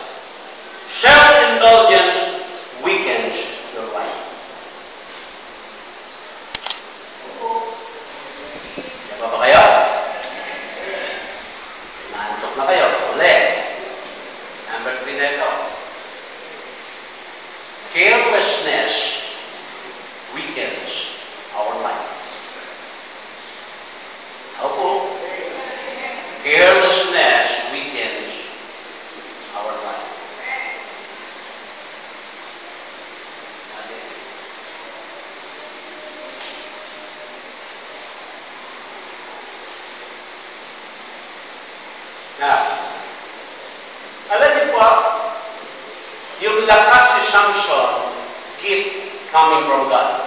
Self-indulgence weakens your life. Diba ba kayo? Naantok na kayo. Ulit. Number 3 na ito. Carelessness weakens our life. Opo. Carelessness weakens our life. Now, alam niyo po, yung lakas ni Samson, gift coming from God.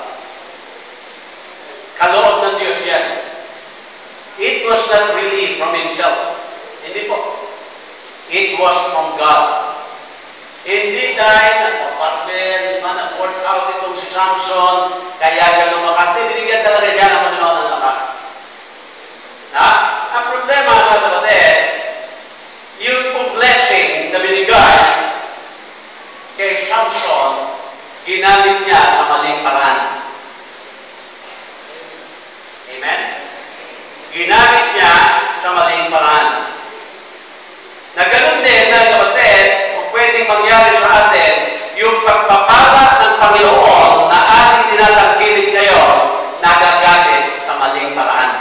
Kaloob ng Diyos yan. It was not really from himself. Hindi po. It was from God. Hindi dahil nagpaparbel, nag-work out itong si Samson, kaya siya lumakas. Binigyan talaga siya ng Panginoon ng lakas. Ang problema, mga kapatid, yung blessing na binigay kay Samson, ginamit niya sa maling paraan. Amen? Ginamit niya sa maling paraan. Na ganun din, mga kapatid, kung pwedeng mangyari sa atin, yung pagpapala ng Panginoon na ating tinatangkilik ngayon, nagagamit sa maling paraan.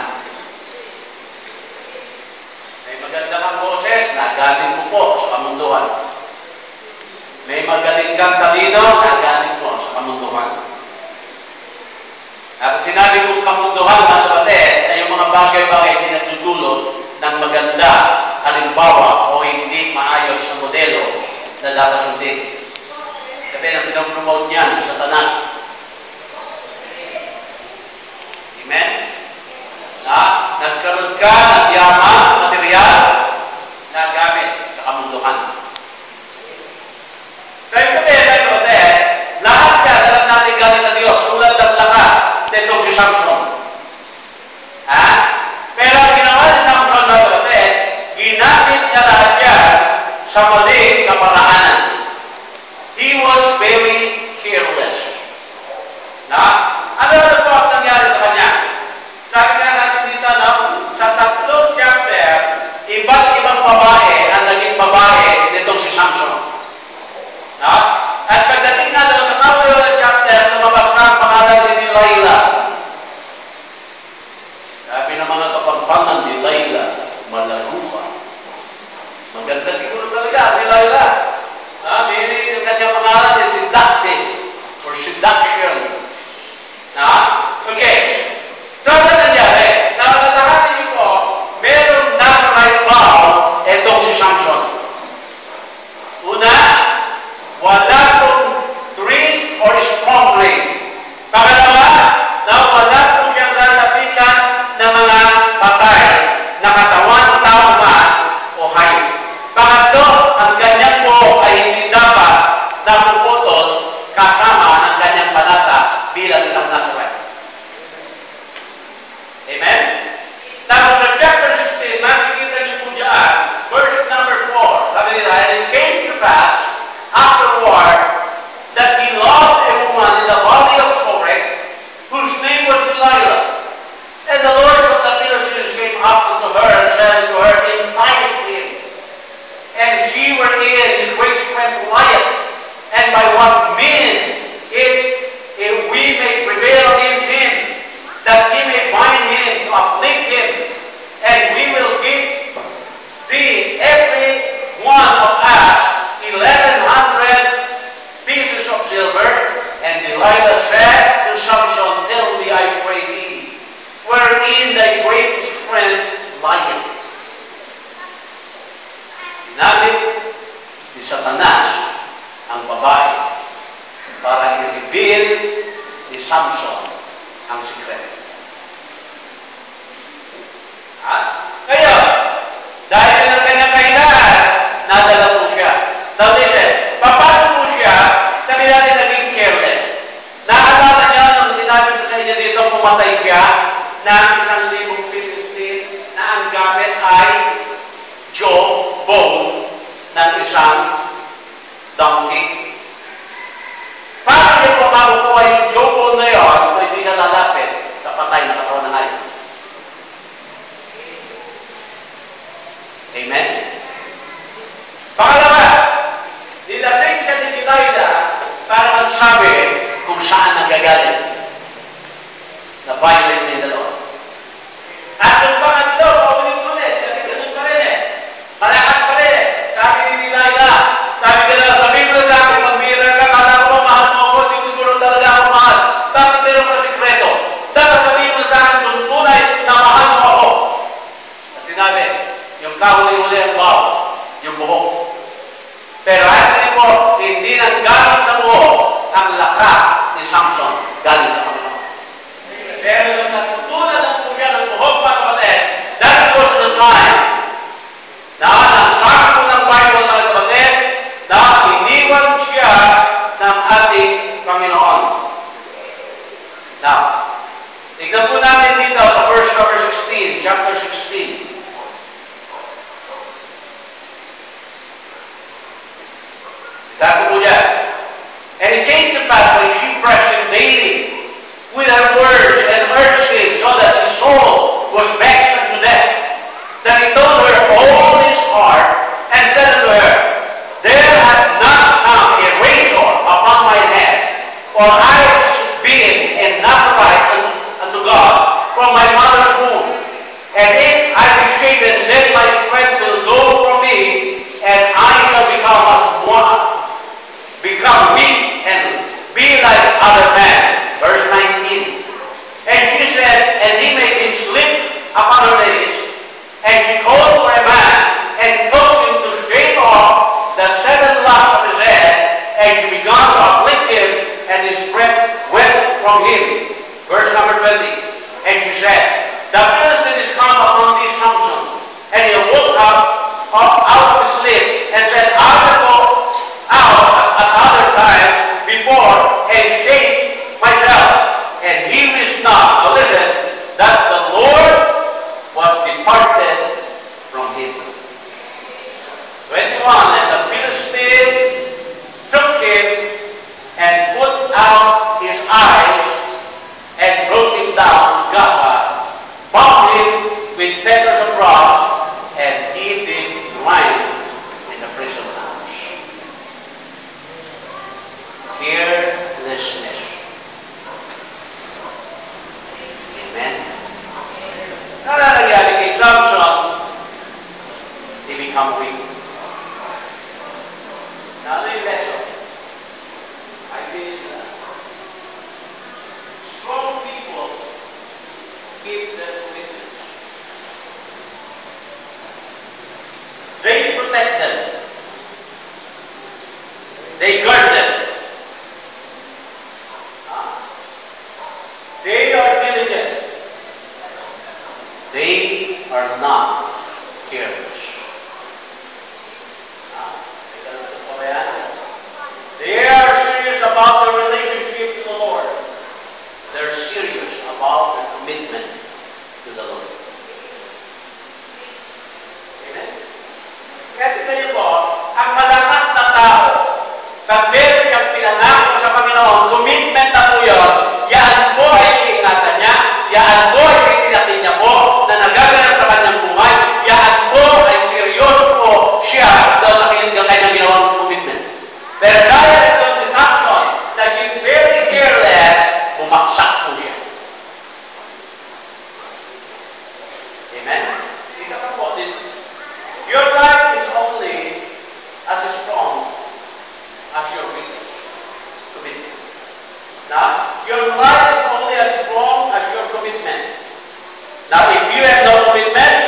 May maganda kang boses, nagamit mo po sa kamunduhan. May magaling kang talino, nagamit mo sa kamunduhan. At sinabi kong kamunduhan ng kapatid ay yung mga bagay-bagay na nagdudulot ng maganda, halimbawa o hindi maayos na modelo na dapat sundin. Sabi na pinapromote niyan sa Satanas. Amen? Nagkaroon ka ng yaman, material na gamit sa kamunduhan. Kaya kapatid, lahat ka dalam natin galing na Diyos, tulad ng lakas nitong si Samson. Pero ang ginawa ni Samson na kapatid, ginamit niya lahat yan sa maling kaparaanan. He was very careless. Ano po ang nangyari sa kanya? Sabi nga natin dito, sa 3 chapter, iba't ibang babae ang naging babae nitong si Samson. At pagdating na doon sa Matthew chapter, lumabas na ang pangalan si Delilah. Sabi ng mga kapampangan, Delilah, malarufa. Maganda siguro talaga, Delilah. Meaning yung kanyang pangalan is seductive or seduction. Okay. So, ano nangyari? Nakatatahanin niyo po, merong Nazarite vow itong si Samson. Una, wala kong drink or strong drink. Pangalawa, na wala kong siyang lalapitan ng mga patay na katawan, tao man o hayop. Pangatlo, ang kanyang po ay hindi dapat napuputol kasama ng kanyang panata bilang isang Nazarite. Amen? Tapos sa chapter 16, makikita niyo po dyan, verse number 4, sabi nila, and it came to pass afterward that he loved a woman in the valley of Sorek, whose name was Delilah. And the lords of the Philistines came up unto her and said to her, entice him. And she wherein his great strength lieth, and by what means if we may prevail against him, that he may bind him to afflict him, and we will give thee every one of us 1,100 pieces of silver. And Delilah said to Samson, tell me, I pray thee, wherein thy great strength lieth. Ginamit ni Satanas ang babae para i-reveal ni Samson ang sikreto. Kaya, dahil ng kanyang kailangan, nadala po siya. Now listen, paano po siya, sabi natin naging careless. Nakakata niya nung sinabi ko sa inyo dito, pumatay siya ng 1,000 Philistine na ang gamit ay jawbone ng isang donkey. Paano niyo po makukuha yung jawbone na yun kung hindi siya lalapit sa patay na katawan ng ayon? Amen? Pangalawa, nilasing siya ni Delilah para magsabi kung saan nagagaling na violent ni the Lord. At yung pangatlo, paulit-ulit, kasi ganun pa rin malakas pa rin Sabi ni Delilah, sabi mo na sa akin, magbira ka, kala ko mahal mo ako, hindi ko siguro talaga ako mahal. Bakit meron ka sikreto? Dapat sabihin mo sa akin, kung tunay na mahal mo ako. At sinabi, yung kahuli-huli ang baw, yung buhok. Pero actually po, hindi nang galing sa buhok ang lakas ni Samson galing sa Panginoon. Pero yung natutunan ng po siya ng buhok, mga kapatid, that was the time na nasabi po ng Bible, mga kapatid, na iniwan siya ng ating Panginoon. Now, tignan po natin dito sa verse number 16, chapter 16. Sabi po niya, and it came to pass when she pressed him daily with her words and urged him so that his soul was vexed unto death, that he told her all his heart and said unto her, there hath not come a razor upon my head, for I have been a Nazarite unto God from my mother's womb. And if I be shaven, then my strength will go from me, and I shall become weak and be like other men. Verse 19. from him. Verse number 20. And he said, the Philistine is come upon thee, Samson. And he woke up out of his sleep and said, I will go out at other times before and shake myself. And he wist not, now listen, that the Lord was departed from him. 21. And the Philistine took him and put out his eyes and brought him down to Gaza, bound him with fetters of brass, and he did grind in the prison house. Carelessness. Amen. Ano nangyari kay Samson? He become weak. Now, the lesson. I think strong people give their witness. They protect them. They guard them. They are diligent. They are not careless. They are serious about their relationship to the Lord. They're serious about their commitment to the Lord. Amen? Kaya tignan niyo po, ang malakas na tao, pag meron siyang pinangako sa Panginoon, commitment na po yun, yaan po ay iingatan niya, yaan po ay titinatin niya po, na nagaganap sa kanyang buhay, yaan po ay seryoso po siya doon sa kanyang ginawang commitment. Pero dahil ito si Samson, naging very careless, bumaksak po siya. Amen? Ika pa po din. Your life is only as strong as your witness. Commitment. Now, your life is only as strong as your commitment. Now, if you have no commitment,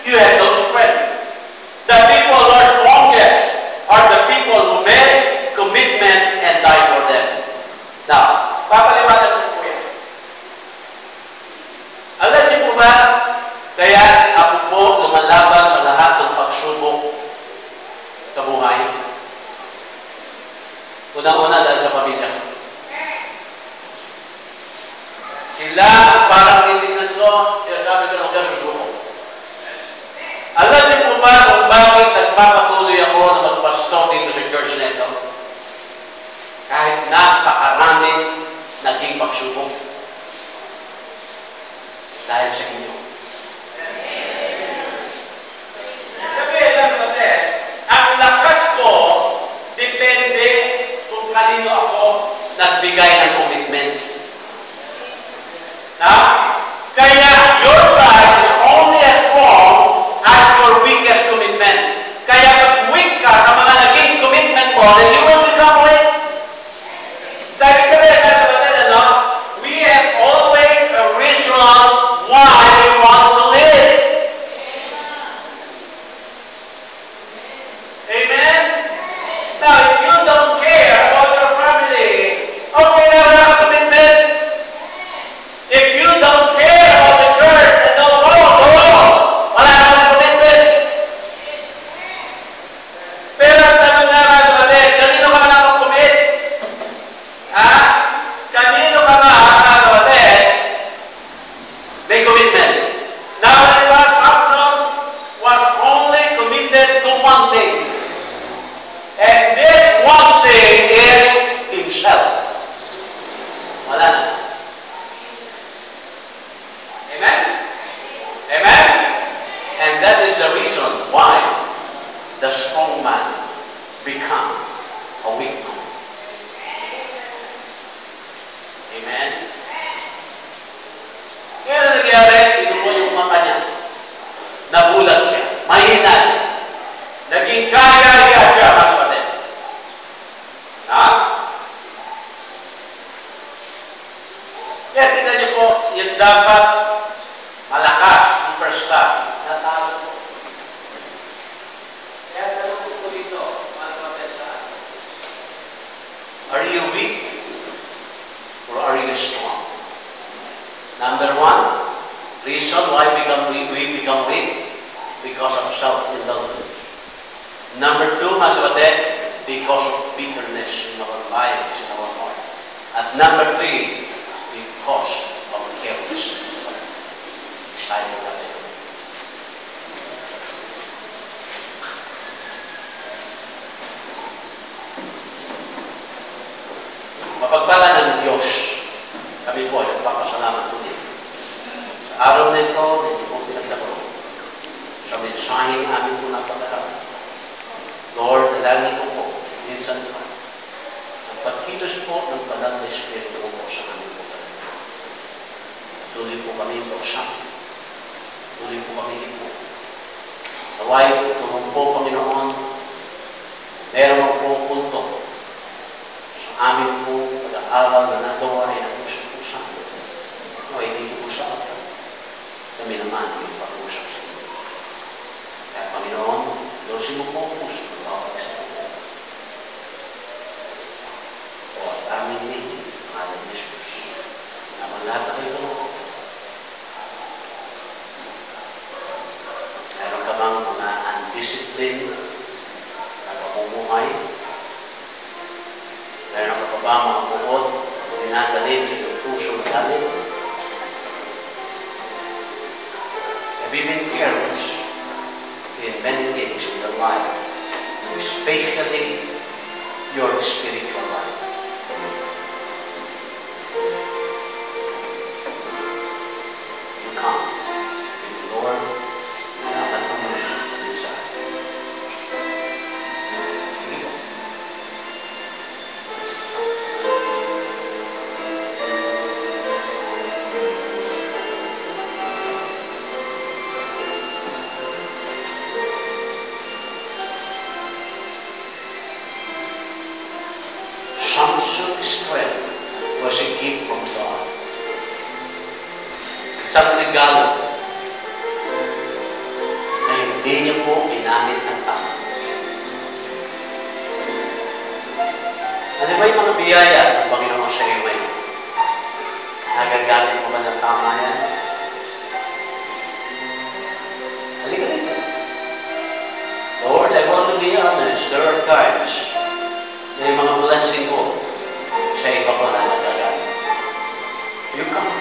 you have no strength. The people who are strongest are the people who make commitment and die for them. Now, papaliwanag ko po yan. Alam niyo po ba, kaya ako po lumalaban sa lahat ng pagsubok sa buhay. Unang-una dahil sa pamilya. Sila parang tinignan ko, kaya sabi ko lang, susuko. Alam niyo po ba kung bakit nagpapatuloy ako na magpasto dito sa church na ito? Kahit napakaraming naging pagsubok. Dahil sa inyo. Sabihin lang natin, ang lakas ko, depende kung kanino ako nagbigay ng commitment. Kaya your life is only as strong as your weakest commitment. Kaya pag weak ka sa mga naging commitment mo, then you will become weak. Sabi ka rin, we have always a reason why we want to live. Amen? Now, if you don't care about your family, okay na wala ka commitment. If you don't care about the church and don't go, wala kang commitment. Pero ang tanong naman, kapatid, kanino ka nakapag-commit? Kanino ka nakapag-commit? May commitment. Now, Samson was only committed to one thing. And this one thing is himself. Wala na. Amen? Amen? And that is the reason why the strong man become a weak man. Amen? Kaya na nangyari, tinumo yung mata niya. Nagulat siya. Mahina. Naging kaya-kaya siya, mga kapatid. Kaya tingnan niyo po, yung dapat malakas, superstar. Natalo po. Kaya tanong ko dito, mga kapatid sa are you weak or are you strong? mga kapatid? Because of bitterness in our lives, in our heart. At number 3, because of carelessness. Tayo natin. Mapagpala ng Diyos. Kami po ay nagpapasalamat ulit. Sa araw na ito, hindi po pinagdako. Sa mensaheng amin po napagharap. Lord, dalangin ko po, minsan pa, ang pagkilos po ng banal na Espiritu po sa amin po talaga. Tuloy po kami pausan. Tuloy po kami ipo. Naway, tulong po, Panginoon, meron po punto sa amin po pag-aaral na nagawa ay nag-usap-usap. Naway, dito po sa atin. Kami naman ay pag-usap sa inyo. Kaya, Panginoon, dosin mo po ang puso ng bawat isa po. O at amin nito, pangalan ni Jesus. Naman lahat na kayo tulong. Meron ka bang mga undisciplined na pamumuhay? Meron ka pa ba mga bukod o dinadalhin sa iyong puso na galing? Have you been careless in many things in your life, especially your spiritual life? You come with the Lord. Dapat mo muna sa mensahe. Sige po. Samson's strength was a gift from God. Isang regalo na hindi niya po ginamit ng tama. Ano ba yung mga biyaya ng Panginoon sa iyo ngayon? Nagagamit mo ba ng tama yan? Halika rito. Lord, I want to be honest. There are times na yung mga blessing ko sa iba ko na nagagamit. You come.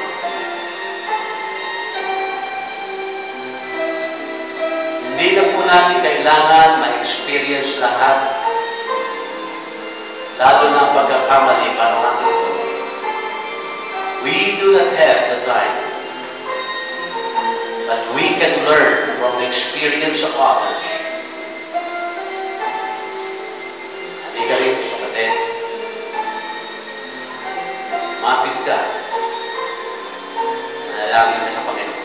Hindi na po natin kailangan ma-experience lahat, lalo na ang pagkakamali para matuto. We do not have the time, but we can learn from the experience of others. Halika rin, kapatid. Mapit ka. Manalangin ka sa Panginoon.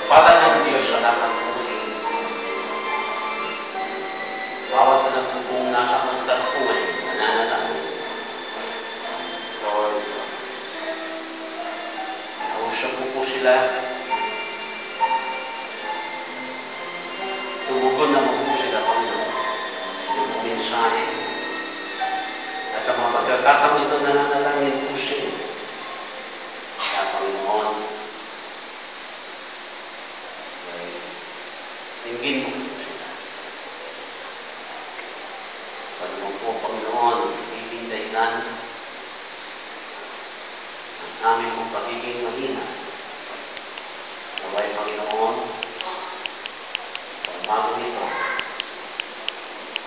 Pala ng Diyos sa lahat ng muli. Bawat na nagpupong nasa magtagpuan, nananalangin. Lord, nausap mo po sila. Tumugon na mo po sila, Panginoon. Yung mensahe. At sa mga pagkakataon ito, nananalangin po siya. Kaya, Panginoon, tingin mo po sila. Pag mo po, Panginoon, ibig dahilan ang aming mong pagiging mahina. Naway, Panginoon, pagbago nito,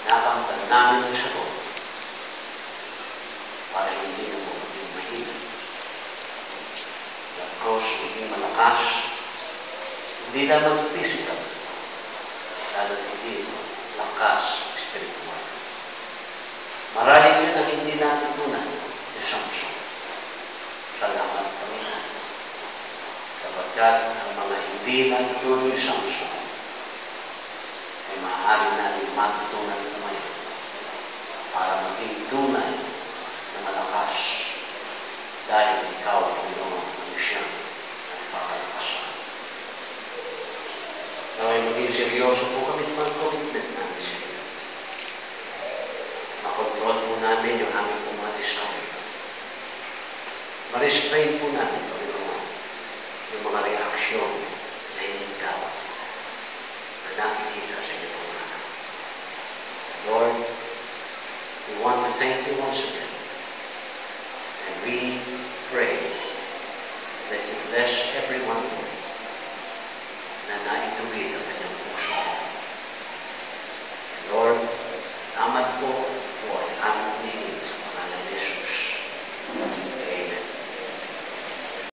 nakamtan namin ang sagot para hindi na po maging mahina. Of course, maging malakas, hindi lamang physical, lalo hindi lakas spiritual. Marahil yun ang hindi natutunan ni Samson. Salamat, Panginoon. Sapagkat ang mga hindi natutunan ni Samson, maaari natin matutunan ngayon para maging tunay na malakas dahil ikaw, Panginoon, ang siyang nagpapalakas. Naway maging seryoso po kami sa mga commitment namin sa iyo. Makontrol po namin yung aming pong mga desire. Ma-restrain po namin, Panginoon, yung mga reaksyon na hindi dapat na nakikita sa inyong mga anak. Lord, we want to thank you once again. And we pray that you bless everyone na naituwid ang kanyang